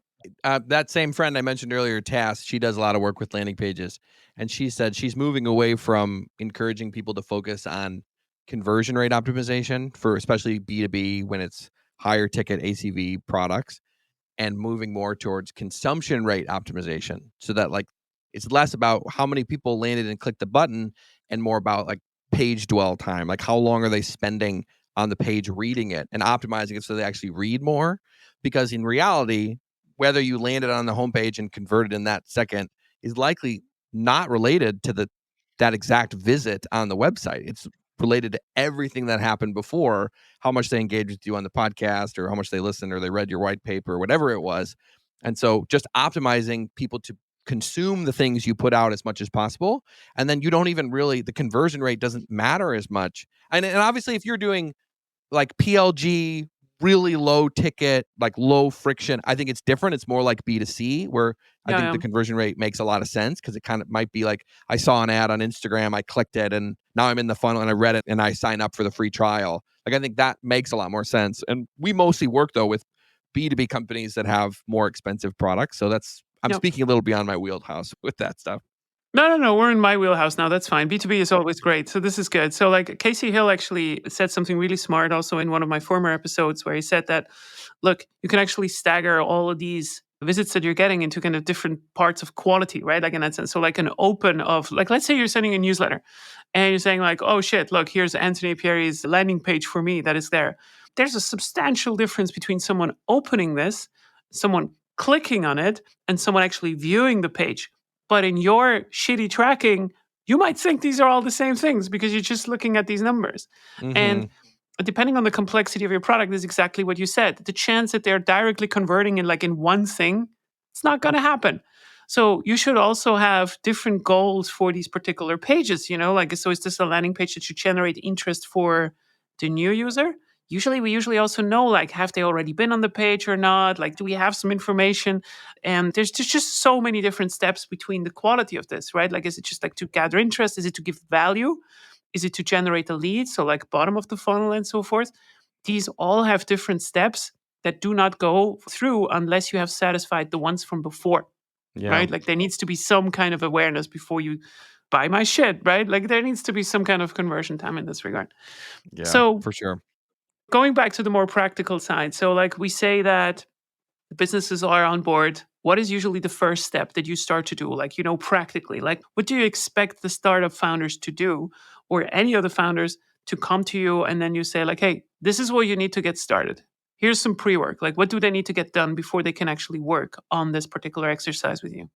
Speaker 1: That same friend I mentioned earlier, Tass, she does a lot of work with landing pages. And she said she's moving away from encouraging people to focus on conversion rate optimization for especially B2B when it's higher ticket ACV products, and moving more towards consumption rate optimization, so that like it's less about how many people landed and clicked the button and more about like page dwell time, like how long are they spending on the page reading it, and optimizing it so they actually read more. Because in reality, whether you landed on the homepage and converted in that second is likely not related to that exact visit on the website. It's related to everything that happened before, how much they engaged with you on the podcast, or how much they listened, or they read your white paper, or whatever it was. And so just optimizing people to consume the things you put out as much as possible. And then you don't even really, the conversion rate doesn't matter as much. And obviously, if you're doing like PLG, really low ticket, like low friction, I think it's different. It's more like B2C, where I think
Speaker 2: Yeah.
Speaker 1: the conversion rate makes a lot of sense, because it kind of might be like, I saw an ad on Instagram, I clicked it, and now I'm in the funnel and I read it and I sign up for the free trial. Like, I think that makes a lot more sense. And we mostly work though with B2B companies that have more expensive products. So I'm
Speaker 2: Yep.
Speaker 1: speaking a little beyond my wheelhouse with that stuff.
Speaker 2: No. We're in my wheelhouse now. That's fine. B2B is always great. So this is good. So, like, Casey Hill actually said something really smart also in one of my former episodes, where he said that, look, you can actually stagger all of these visits that you're getting into kind of different parts of quality, right? Like, in that sense. So, like, an open of, like, let's say you're sending a newsletter and you're saying, like, oh shit, look, here's Anthony Pierry's landing page for me that is there. There's a substantial difference between someone opening this, someone clicking on it, and someone actually viewing the page. But in your shitty tracking, you might think these are all the same things because you're just looking at these numbers. And
Speaker 1: Mm-hmm.
Speaker 2: depending on the complexity of your product, is exactly what you said. The chance that they're directly converting in one thing, it's not going to happen. So you should also have different goals for these particular pages, like, so is this a landing page that should generate interest for the new user? We usually also know, like, have they already been on the page or not? Like, do we have some information? And there's just so many different steps between the quality of this, right? Like, is it just like to gather interest? Is it to give value? Is it to generate a lead? So, like, bottom of the funnel and so forth. These all have different steps that do not go through unless you have satisfied the ones from before,
Speaker 1: Yeah.
Speaker 2: right? Like, there needs to be some kind of awareness before you buy my shit, right? Like, there needs to be some kind of conversion time in this regard.
Speaker 1: Yeah,
Speaker 2: So,
Speaker 1: for sure.
Speaker 2: going back to the more practical side. So, like, we say that the businesses are on board. What is usually the first step that you start to do? Like, practically, like, what do you expect the startup founders to do, or any other founders to come to you and then you say, like, hey, this is what you need to get started. Here's some pre work. Like, what do they need to get done before they can actually work on this particular exercise with you?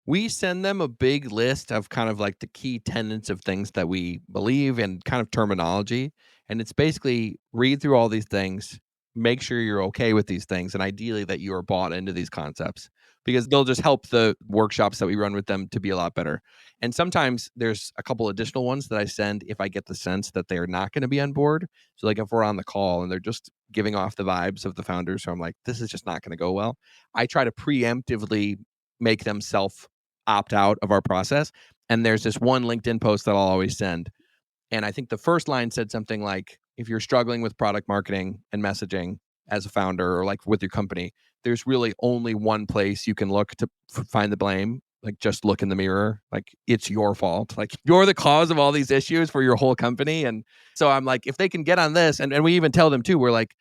Speaker 1: We send them a big list of kind of like the key tenets of things that we believe, and kind of terminology. And it's basically read through all these things, make sure you're okay with these things, and ideally that you are bought into these concepts, because they'll just help the workshops that we run with them to be a lot better. And sometimes there's a couple additional ones that I send if I get the sense that they are not going to be on board. So, like, if we're on the call and they're just giving off the vibes of the founders, so I'm like, this is just not going to go well, I try to preemptively make them self opt out of our process. And there's this one LinkedIn post that I'll always send. And I think the first line said something like, if you're struggling with product marketing and messaging as a founder, or like with your company, there's really only one place you can look to find the blame. Like, just look in the mirror. Like, it's your fault. Like, you're the cause of all these issues for your whole company. And so I'm like, if they can get on this, and we even tell them too, we're like,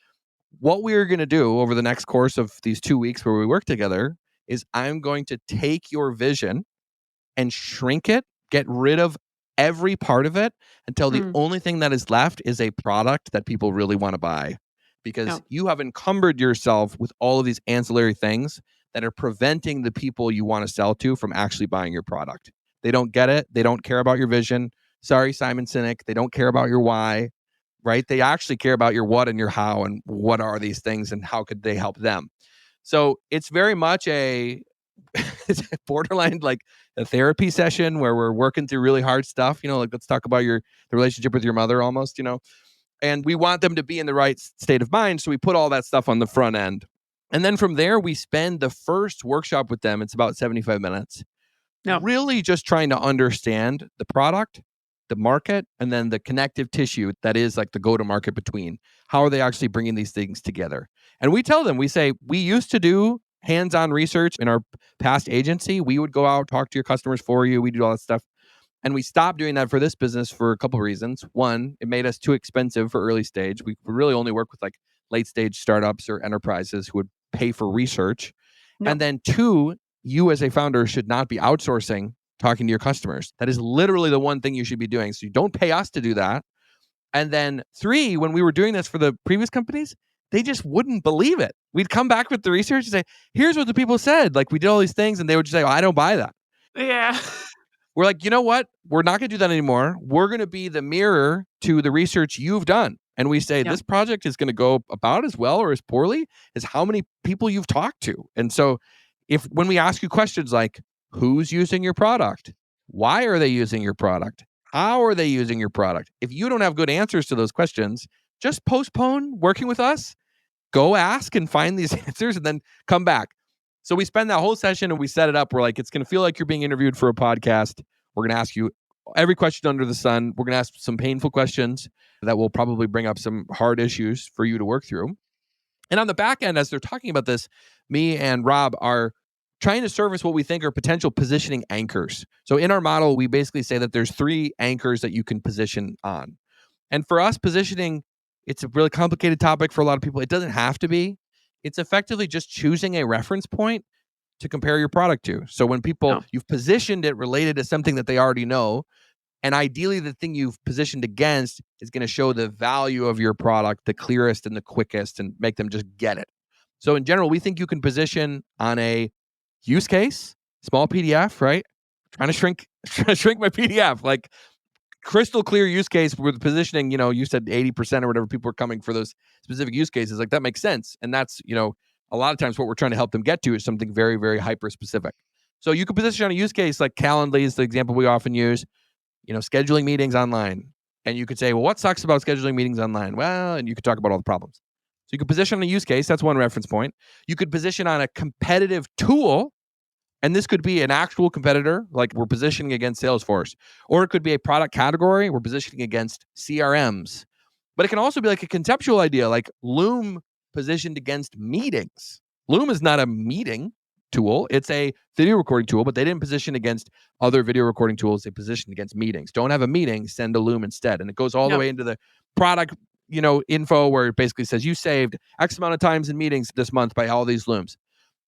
Speaker 1: what we're going to do over the next course of these 2 weeks where we work together is I'm going to take your vision and shrink it, get rid of every part of it until the
Speaker 2: Mm,
Speaker 1: only thing that is left is a product that people really want to buy.
Speaker 2: yeah.
Speaker 1: Because you have encumbered yourself with all of these ancillary things that are preventing the people you want to sell to from actually buying your product. They don't get it. They don't care about your vision. Sorry, Simon Sinek. They don't care about your why, right? They actually care about your what and your how, and what are these things and how could they help them. So it's very much it's borderline like a therapy session where we're working through really hard stuff, like let's talk about the relationship with your mother almost, and we want them to be in the right state of mind. So we put all that stuff on the front end. And then from there, we spend the first workshop with them. It's about 75 minutes, really just trying to understand the product, the market, and then the connective tissue that is like the go-to-market between. How are they actually bringing these things together? And we tell them, we say, we used to do hands-on research in our past agency. We would go out, talk to your customers for you. We do all that stuff. And we stopped doing that for this business for a couple of reasons. One, it made us too expensive for early stage. We really only work with like late stage startups or enterprises who would pay for research. And then two, you as a founder should not be outsourcing talking to your customers. That is literally the one thing you should be doing. So you don't pay us to do that. And then three, when we were doing this for the previous companies, they just wouldn't believe it. We'd come back with the research and say, here's what the people said. Like we did all these things, and they would just say, I don't buy that.
Speaker 2: Yeah.
Speaker 1: We're like, you know what? We're not going to do that anymore. We're going to be the mirror to the research you've done. And we say, this project is going to go about as well or as poorly as how many people you've talked to. And so when we ask you questions like, who's using your product? Why are they using your product? How are they using your product? If you don't have good answers to those questions, just postpone working with us. Go ask and find these answers and then come back. So we spend that whole session and we set it up. We're like, it's going to feel like you're being interviewed for a podcast. We're going to ask you every question under the sun. We're going to ask some painful questions that will probably bring up some hard issues for you to work through. And on the back end, as they're talking about this, me and Rob are trying to service what we think are potential positioning anchors. So in our model, we basically say that there's 3 anchors that you can position on. And for us, positioning, it's a really complicated topic for a lot of people. It doesn't have to be. It's effectively just choosing a reference point to compare your product to. So when you've positioned it related to something that they already know, and ideally the thing you've positioned against is going to show the value of your product the clearest and the quickest and make them just get it. So in general, we think you can position on a use case, small PDF, right? Trying to shrink my PDF, like crystal clear use case with positioning, you said 80% or whatever people are coming for those specific use cases. Like that makes sense. And that's, a lot of times what we're trying to help them get to is something very, very hyper specific. So you could position on a use case like Calendly is the example we often use, scheduling meetings online. And you could say, well, what sucks about scheduling meetings online? Well, and you could talk about all the problems. So you could position on a use case. That's one reference point. You could position on a competitive tool. And this could be an actual competitor, like we're positioning against Salesforce, or it could be a product category, we're positioning against CRMs. But it can also be like a conceptual idea, like Loom positioned against meetings. Loom is not a meeting tool, it's a video recording tool, but they didn't position against other video recording tools, they positioned against meetings. Don't have a meeting, send a Loom instead. And it goes all the way into the product, info where it basically says you saved X amount of times in meetings this month by all these Looms.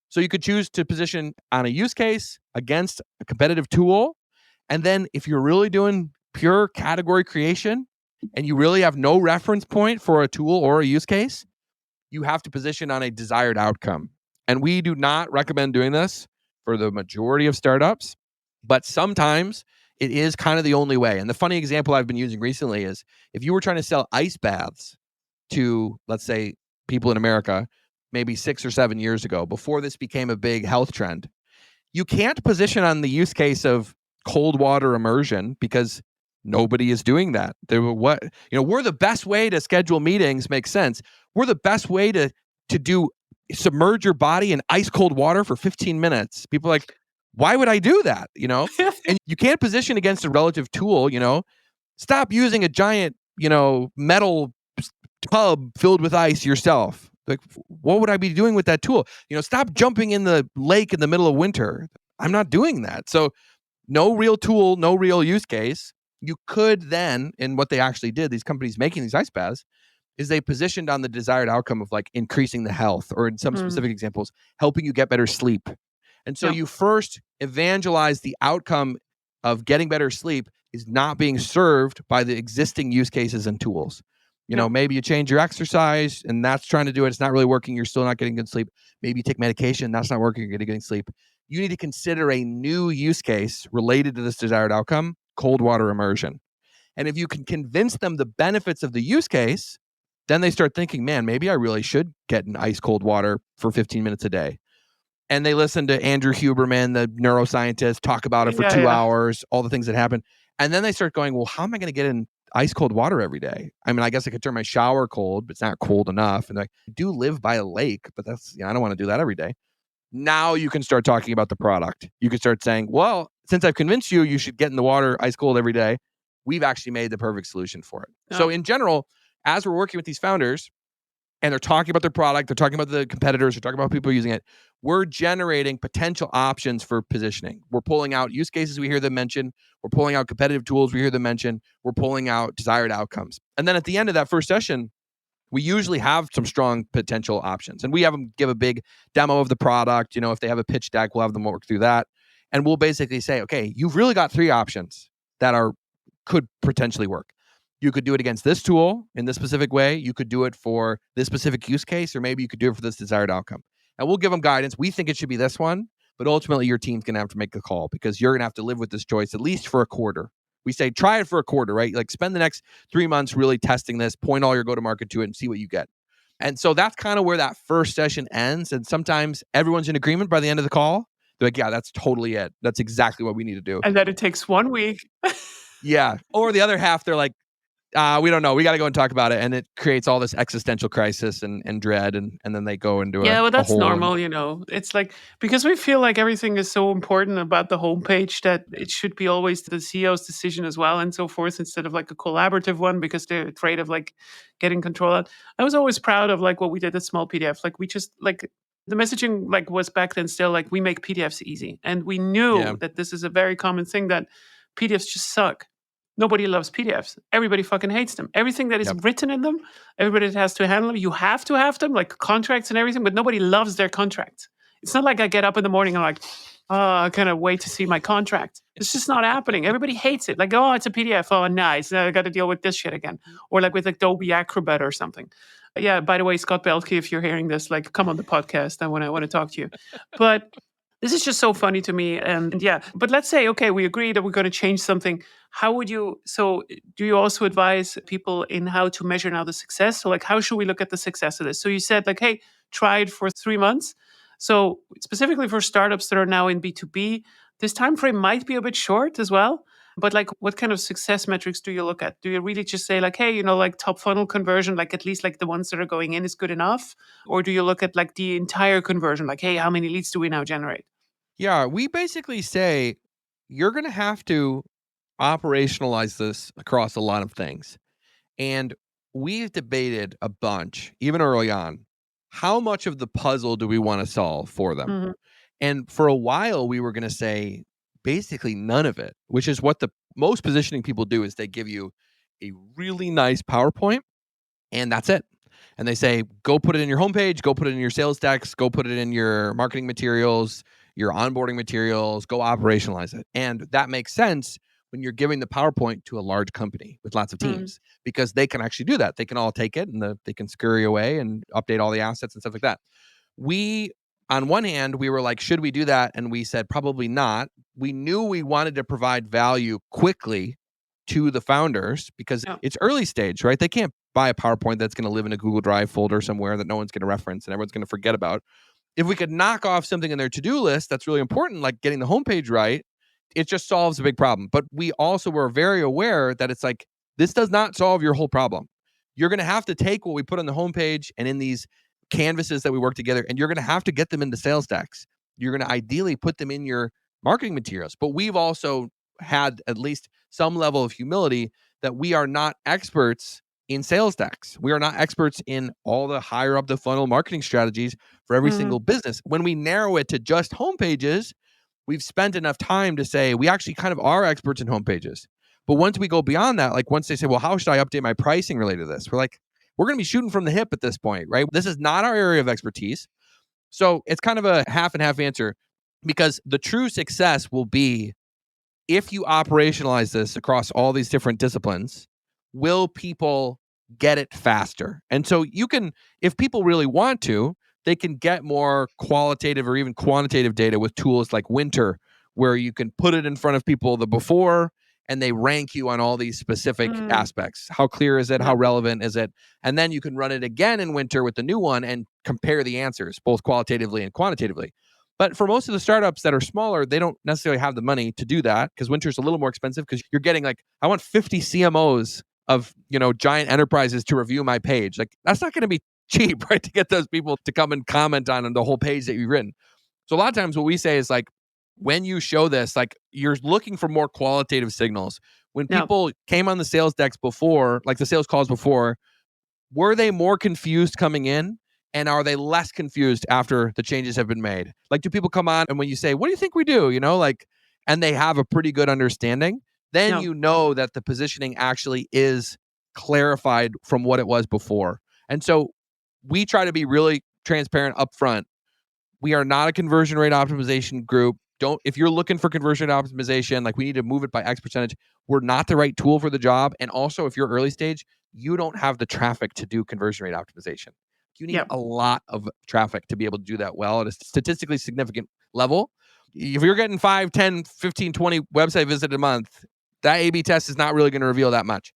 Speaker 1: So you could choose to position on a use case against a competitive tool. And then if you're really doing pure category creation and you really have no reference point for a tool or a use case, you have to position on a desired outcome. And we do not recommend doing this for the majority of startups, but sometimes it is kind of the only way. And the funny example I've been using recently is if you were trying to sell ice baths to, let's say, people in America, maybe 6 or 7 years ago, before this became a big health trend, you can't position on the use case of cold water immersion because nobody is doing that. We're the best way to schedule meetings makes sense. We're the best way to submerge your body in ice cold water for 15 minutes. People are like, why would I do that? And you can't position against a relative tool, Stop using a giant, metal tub filled with ice yourself. Like, what would I be doing with that tool? Stop jumping in the lake in the middle of winter. I'm not doing that. So no real tool, no real use case. You could then, in what they actually did, these companies making these ice baths, is they positioned on the desired outcome of like increasing the health, or in some specific examples, helping you get better sleep. And so you first evangelize the outcome of getting better sleep is not being served by the existing use cases and tools. Maybe you change your exercise and that's trying to do it. It's not really working. You're still not getting good sleep. Maybe you take medication. That's not working. You're getting sleep. You need to consider a new use case related to this desired outcome, cold water immersion. And if you can convince them the benefits of the use case, then they start thinking, man, maybe I really should get in ice cold water for 15 minutes a day. and they listen to Andrew Huberman, the neuroscientist, talk about it for 2 hours, all the things that happen. And then they start going, well, how am I going to get in ice cold water every day? I mean, I guess I could turn my shower cold, but it's not cold enough. And I do live by a lake, but that's, I don't want to do that every day. Now you can start talking about the product. You can start saying, well, since I've convinced you, you should get in the water ice cold every day. We've actually made the perfect solution for it. So in general, as we're working with these founders and they're talking about their product, they're talking about the competitors, they're talking about people using it, we're generating potential options for positioning. We're pulling out use cases we hear them mention. We're pulling out competitive tools we hear them mention. We're pulling out desired outcomes. And then at the end of that first session, we usually have some strong potential options. And we have them give a big demo of the product. If they have a pitch deck, we'll have them work through that. And we'll basically say, okay, you've really got 3 options that could potentially work. You could do it against this tool in this specific way. You could do it for this specific use case, or maybe you could do it for this desired outcome. And we'll give them guidance. We think it should be this one, but ultimately your team's going to have to make the call because you're going to have to live with this choice at least for a quarter. We say, try it for a quarter, right? Like spend the next 3 months really testing this, point all your go-to-market to it and see what you get. And so that's kind of where that first session ends. And sometimes everyone's in agreement by the end of the call. They're like, yeah, that's totally it. That's exactly what we need to do.
Speaker 2: And then it takes 1 week.
Speaker 1: Yeah. Or the other half, they're like, we don't know. We got to go and talk about it. And it creates all this existential crisis and dread. And then they go into
Speaker 2: well, that's
Speaker 1: a hole
Speaker 2: normal, It's like, because we feel like everything is so important about the homepage that it should be always the CEO's decision as well and so forth, instead of like a collaborative one because they're afraid of like getting control out. I was always proud of like what we did at Small PDF. Like we just like the messaging like was back then still like we make PDFs easy. And we knew that this is a very common thing that PDFs just suck. Nobody loves PDFs. Everybody fucking hates them. Everything that is written in them, everybody that has to handle them, you have to have them, like contracts and everything, but nobody loves their contracts. It's not like I get up in the morning and like, I kind of wait to see my contract. It's just not happening. Everybody hates it. Like, oh, it's a PDF. Oh, nice. Now I got to deal with this shit again. Or like with Adobe Acrobat or something. Yeah, by the way, Scott Belke, if you're hearing this, like, come on the podcast. I want to talk to you. But this is just so funny to me. And yeah, but let's say, okay, we agree that we're going to change something. So do you also advise people in how to measure now the success? So like, how should we look at the success of this? So you said like, hey, try it for 3 months. So specifically for startups that are now in B2B, this time frame might be a bit short as well. But like, what kind of success metrics do you look at? Do you really just say like, hey, like top funnel conversion, like at least like the ones that are going in is good enough? Or do you look at like the entire conversion? Like, hey, how many leads do we now generate?
Speaker 1: Yeah, we basically say you're going to have to operationalize this across a lot of things. And we've debated a bunch, even early on, how much of the puzzle do we want to solve for them?
Speaker 2: Mm-hmm.
Speaker 1: And for a while, we were going to say basically none of it, which is what the most positioning people do is they give you a really nice PowerPoint and that's it. And they say, go put it in your homepage, go put it in your sales decks, go put it in your marketing materials, your onboarding materials, go operationalize it. And that makes sense when you're giving the PowerPoint to a large company with lots of teams because they can actually do that. They can all take it and they can scurry away and update all the assets and stuff like that. On one hand, we were like, should we do that? And we said, probably not. We knew we wanted to provide value quickly to the founders because it's early stage, right? They can't buy a PowerPoint that's going to live in a Google Drive folder somewhere that no one's going to reference and everyone's going to forget about. If we could knock off something in their to-do list that's really important, like getting the homepage right, it just solves a big problem. But we also were very aware that it's like, this does not solve your whole problem. You're going to have to take what we put on the homepage and in these canvases that we work together, and you're going to have to get them into sales decks. You're going to ideally put them in your marketing materials. But we've also had at least some level of humility that we are not experts in sales decks. We are not experts in all the higher up the funnel marketing strategies for every single business. When we narrow it to just homepages, we've spent enough time to say we actually kind of are experts in homepages. But once we go beyond that, like once they say, well, how should I update my pricing related to this? We're like, we're going to be shooting from the hip at this point, right? This is not our area of expertise. So it's kind of a half and half answer because the true success will be if you operationalize this across all these different disciplines, will people get it faster? And so you can, if people really want to, they can get more qualitative or even quantitative data with tools like Winter, where you can put it in front of people the before and they rank you on all these specific aspects. How clear is it? How relevant is it? And then you can run it again in Winter with the new one and compare the answers, both qualitatively and quantitatively. But for most of the startups that are smaller, they don't necessarily have the money to do that because winter's a little more expensive because you're getting like, I want 50 CMOs of, giant enterprises to review my page. Like, that's not going to be cheap, right? To get those people to come and comment on the whole page that you've written. So a lot of times what we say is like, when you show this, like, you're looking for more qualitative signals. When
Speaker 2: Yeah.
Speaker 1: people came on the sales decks before, like the sales calls before, were they more confused coming in? And are they less confused after the changes have been made? Like, do people come on and when you say, what do you think we do? And they have a pretty good understanding, then
Speaker 2: Yeah.
Speaker 1: you know that the positioning actually is clarified from what it was before. And so we try to be really transparent upfront. We are not a conversion rate optimization group. If you're looking for conversion rate optimization, like we need to move it by X percentage, we're not the right tool for the job. And also, if you're early stage, you don't have the traffic to do conversion rate optimization. You need
Speaker 2: Yeah.
Speaker 1: a lot of traffic to be able to do that well at a statistically significant level. If you're getting 5, 10, 15, 20 website visits a month, that A/B test is not really going to reveal that much.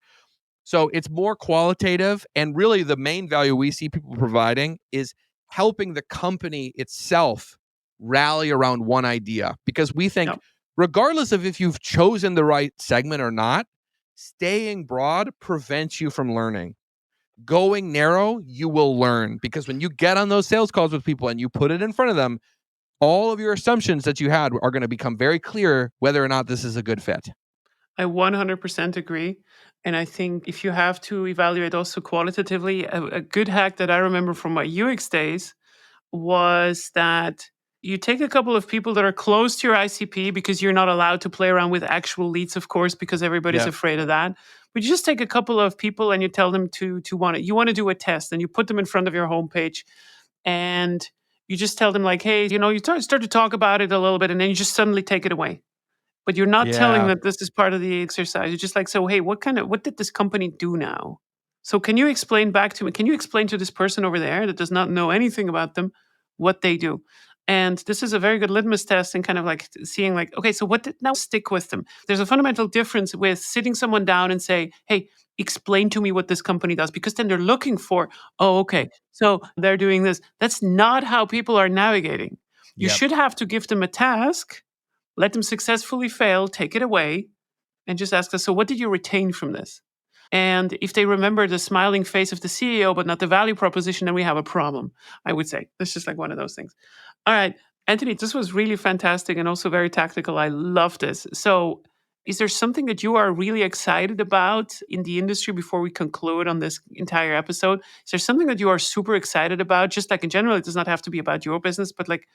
Speaker 1: So it's more qualitative. And really, the main value we see people providing is helping the company itself rally around one idea. Because we think,
Speaker 2: Yeah.
Speaker 1: regardless of if you've chosen the right segment or not, staying broad prevents you from learning. Going narrow, you will learn. Because when you get on those sales calls with people and you put it in front of them, all of your assumptions that you had are going to become very clear whether or not this is a good fit.
Speaker 2: I 100% agree. And I think if you have to evaluate also qualitatively, a good hack that I remember from my UX days was that you take a couple of people that are close to your ICP because you're not allowed to play around with actual leads, of course, because everybody's
Speaker 1: Yeah.
Speaker 2: afraid of that. But you just take a couple of people and you tell them to want to do a test, and you put them in front of your homepage, and you just tell them like, hey, you start to talk about it a little bit, and then you just suddenly take it away. But you're not telling
Speaker 1: Yeah.
Speaker 2: that this is part of the exercise. You're just like, so hey, what did this company do now? So can you explain back to me? Can you explain to this person over there that does not know anything about them what they do? And this is a very good litmus test and kind of like seeing like, okay, so what did now stick with them? There's a fundamental difference with sitting someone down and say, hey, explain to me what this company does, because then they're looking for, oh, okay, so they're doing this. That's not how people are navigating. You
Speaker 1: Yep.
Speaker 2: should have to give them a task, let them successfully fail, take it away, and just ask us, so what did you retain from this? And if they remember the smiling face of the CEO, but not the value proposition, then we have a problem, I would say. That's just like one of those things. All right, Anthony, this was really fantastic and also very tactical. I love this. So, is there something that you are really excited about in the industry before we conclude on this entire episode? Is there something that you are super excited about? Just like in general, it does not have to be about your business, but like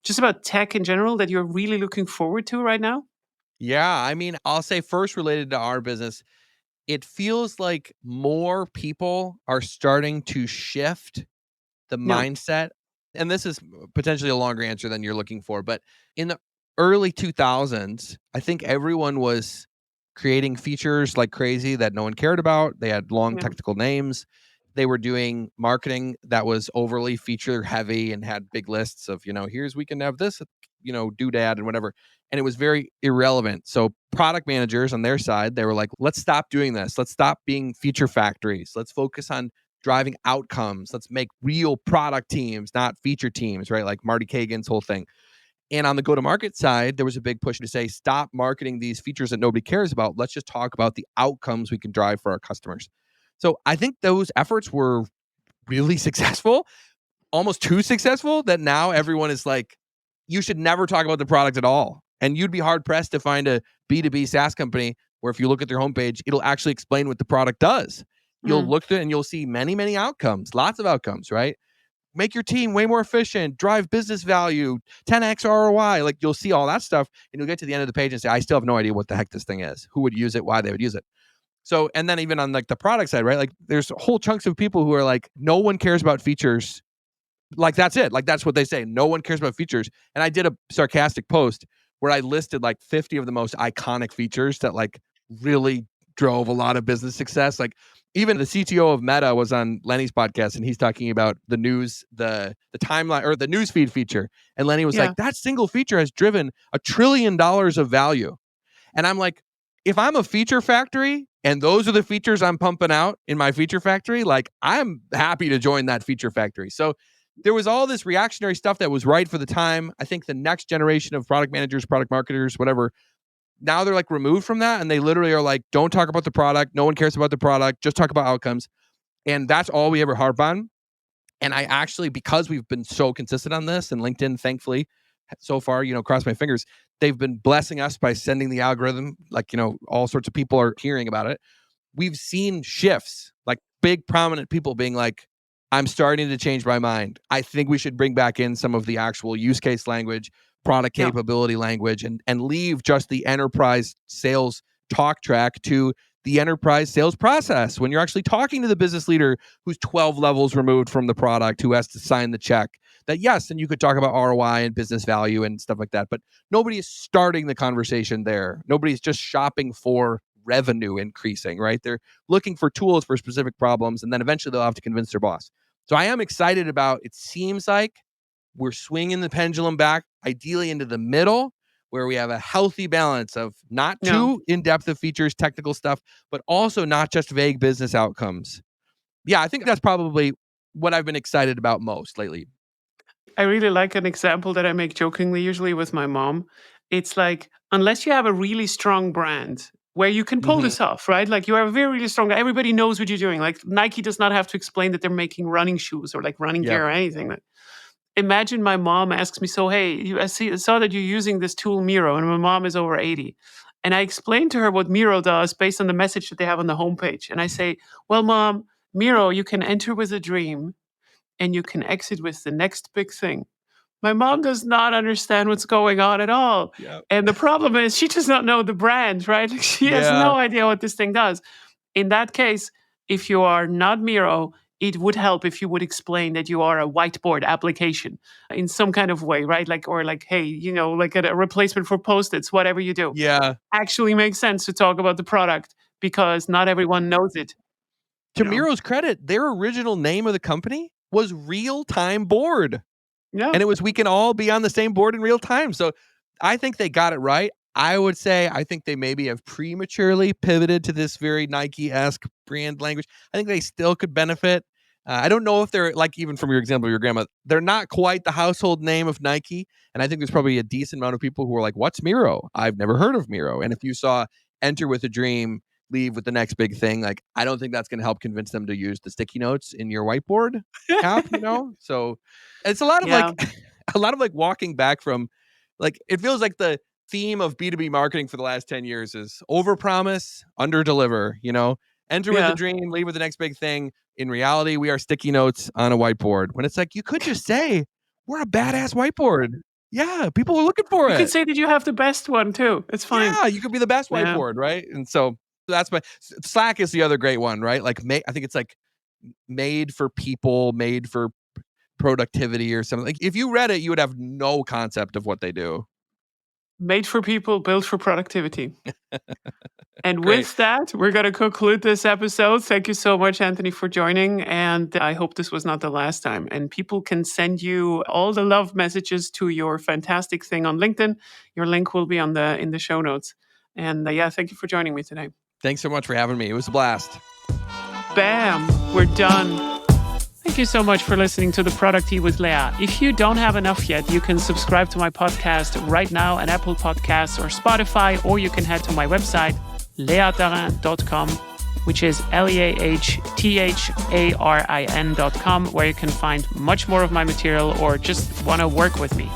Speaker 2: just about tech in general that you're really looking forward to right now?
Speaker 1: Yeah. I mean, I'll say first, related to our business, it feels like more people are starting to shift the
Speaker 2: No.
Speaker 1: mindset. And this is potentially a longer answer than you're looking for. But in the early 2000s, I think everyone was creating features like crazy that no one cared about. They had long
Speaker 2: Yeah.
Speaker 1: technical names. They were doing marketing that was overly feature heavy and had big lists of, here's we can have this, doodad and whatever. And it was very irrelevant. So product managers on their side, they were like, let's stop doing this. Let's stop being feature factories. Let's focus on driving outcomes. Let's make real product teams, not feature teams, right? Like Marty Kagan's whole thing. And on the go-to-market side, there was a big push to say, stop marketing these features that nobody cares about. Let's just talk about the outcomes we can drive for our customers. So I think those efforts were really successful, almost too successful, that now everyone is like, you should never talk about the product at all. And you'd be hard pressed to find a B2B SaaS company where if you look at their homepage, it'll actually explain what the product does. You'll
Speaker 2: Mm.
Speaker 1: look through it and you'll see many, many outcomes, lots of outcomes, right? Make your team way more efficient, drive business value, 10x ROI. Like, you'll see all that stuff and you'll get to the end of the page and say, I still have no idea what the heck this thing is, who would use it, why they would use it. So, and then even on like the product side, right? Like, there's whole chunks of people who are like, no one cares about features. Like, that's it. Like, that's what they say. No one cares about features. And I did a sarcastic post where I listed like 50 of the most iconic features that like really drove a lot of business success. Like, even the CTO of Meta was on Lenny's podcast and he's talking about the news, the timeline or the newsfeed feature. And Lenny was
Speaker 2: Yeah.
Speaker 1: like, that single feature has driven $1 trillion of value. And I'm like, if I'm a feature factory and those are the features I'm pumping out in my feature factory, like, I'm happy to join that feature factory. So there was all this reactionary stuff that was right for the time. I think the next generation of product managers, product marketers, whatever, now they're like removed from that, and they literally are like, don't talk about the product. No one cares about the product. Just talk about outcomes. And that's all we ever harp on. And I actually, because we've been so consistent on this, and LinkedIn, thankfully, so far, cross my fingers, they've been blessing us by sending the algorithm, like, all sorts of people are hearing about it. We've seen shifts, like big prominent people being like, I'm starting to change my mind. I think we should bring back in some of the actual use case language, product capability language, and leave just the enterprise sales talk track to the enterprise sales process when you're actually talking to the business leader who's 12 levels removed from the product, who has to sign the check. That, yes, and you could talk about ROI and business value and stuff like that, but nobody is starting the conversation there. Nobody's just shopping for revenue increasing, right? They're looking for tools for specific problems, and then eventually they'll have to convince their boss. So I am excited about, it seems like we're swinging the pendulum back, ideally into the middle, where we have a healthy balance of not too in-depth of features, technical stuff, but also not just vague business outcomes. Yeah, I think that's probably what I've been excited about most lately.
Speaker 2: I really like an example that I make jokingly, usually with my mom. It's like, unless you have a really strong brand where you can pull this off, right? Like you have a very, really strong, everybody knows what you're doing. Like Nike does not have to explain that they're making running shoes or like running gear or anything. Imagine my mom asks me, so, hey, I saw that you're using this tool Miro, and my mom is over 80. And I explained to her what Miro does based on the message that they have on the homepage. And I say, well, Mom, Miro, you can enter with a dream and you can exit with the next big thing. My mom does not understand what's going on at all.
Speaker 1: Yep.
Speaker 2: And the problem is she does not know the brand, right? She has no idea what this thing does. In that case, if you are not Miro, it would help if you would explain that you are a whiteboard application in some kind of way, right? Like, or like, hey, like a replacement for Post-its, whatever you do.
Speaker 1: Yeah.
Speaker 2: Actually makes sense to talk about the product because not everyone knows it.
Speaker 1: To Miro's credit, their original name of the company was Real Time Board.
Speaker 2: Yeah.
Speaker 1: And it was, we can all be on the same board in real time. So I think they got it right. I would say, I think they maybe have prematurely pivoted to this very Nike-esque brand language. I think they still could benefit. I don't know if they're, like, even from your example of your grandma, they're not quite the household name of Nike. And I think there's probably a decent amount of people who are like, what's Miro? I've never heard of Miro. And if you saw enter with a dream, leave with the next big thing, like, I don't think that's going to help convince them to use the sticky notes in your whiteboard app, So it's a lot of like walking back from, like, it feels like the theme of B2B marketing for the last 10 years is overpromise, underdeliver, enter with a dream, leave with the next big thing. In reality, we are sticky notes on a whiteboard. When it's like, you could just say, we're a badass whiteboard. Yeah, people are looking for it.
Speaker 2: You could say that you have the best one too. It's fine.
Speaker 1: Yeah, you could be the best whiteboard, right? And so that's Slack is the other great one, right? Like, I think it's like made for people, made for productivity or something. Like, if you read it, you would have no concept of what they do.
Speaker 2: Made for people, built for productivity. And with that, we're going to conclude this episode. Thank you so much, Anthony, for joining. And I hope this was not the last time. And people can send you all the love messages to your fantastic thing on LinkedIn. Your link will be in the show notes. And thank you for joining me today.
Speaker 1: Thanks so much for having me. It was a blast.
Speaker 2: Bam, we're done. Thank you so much for listening to The ProducTea with Lea. If you don't have enough yet, you can subscribe to my podcast right now at Apple Podcasts or Spotify, or you can head to my website, leatarin.com, which is leahtharin.com, where you can find much more of my material or just want to work with me.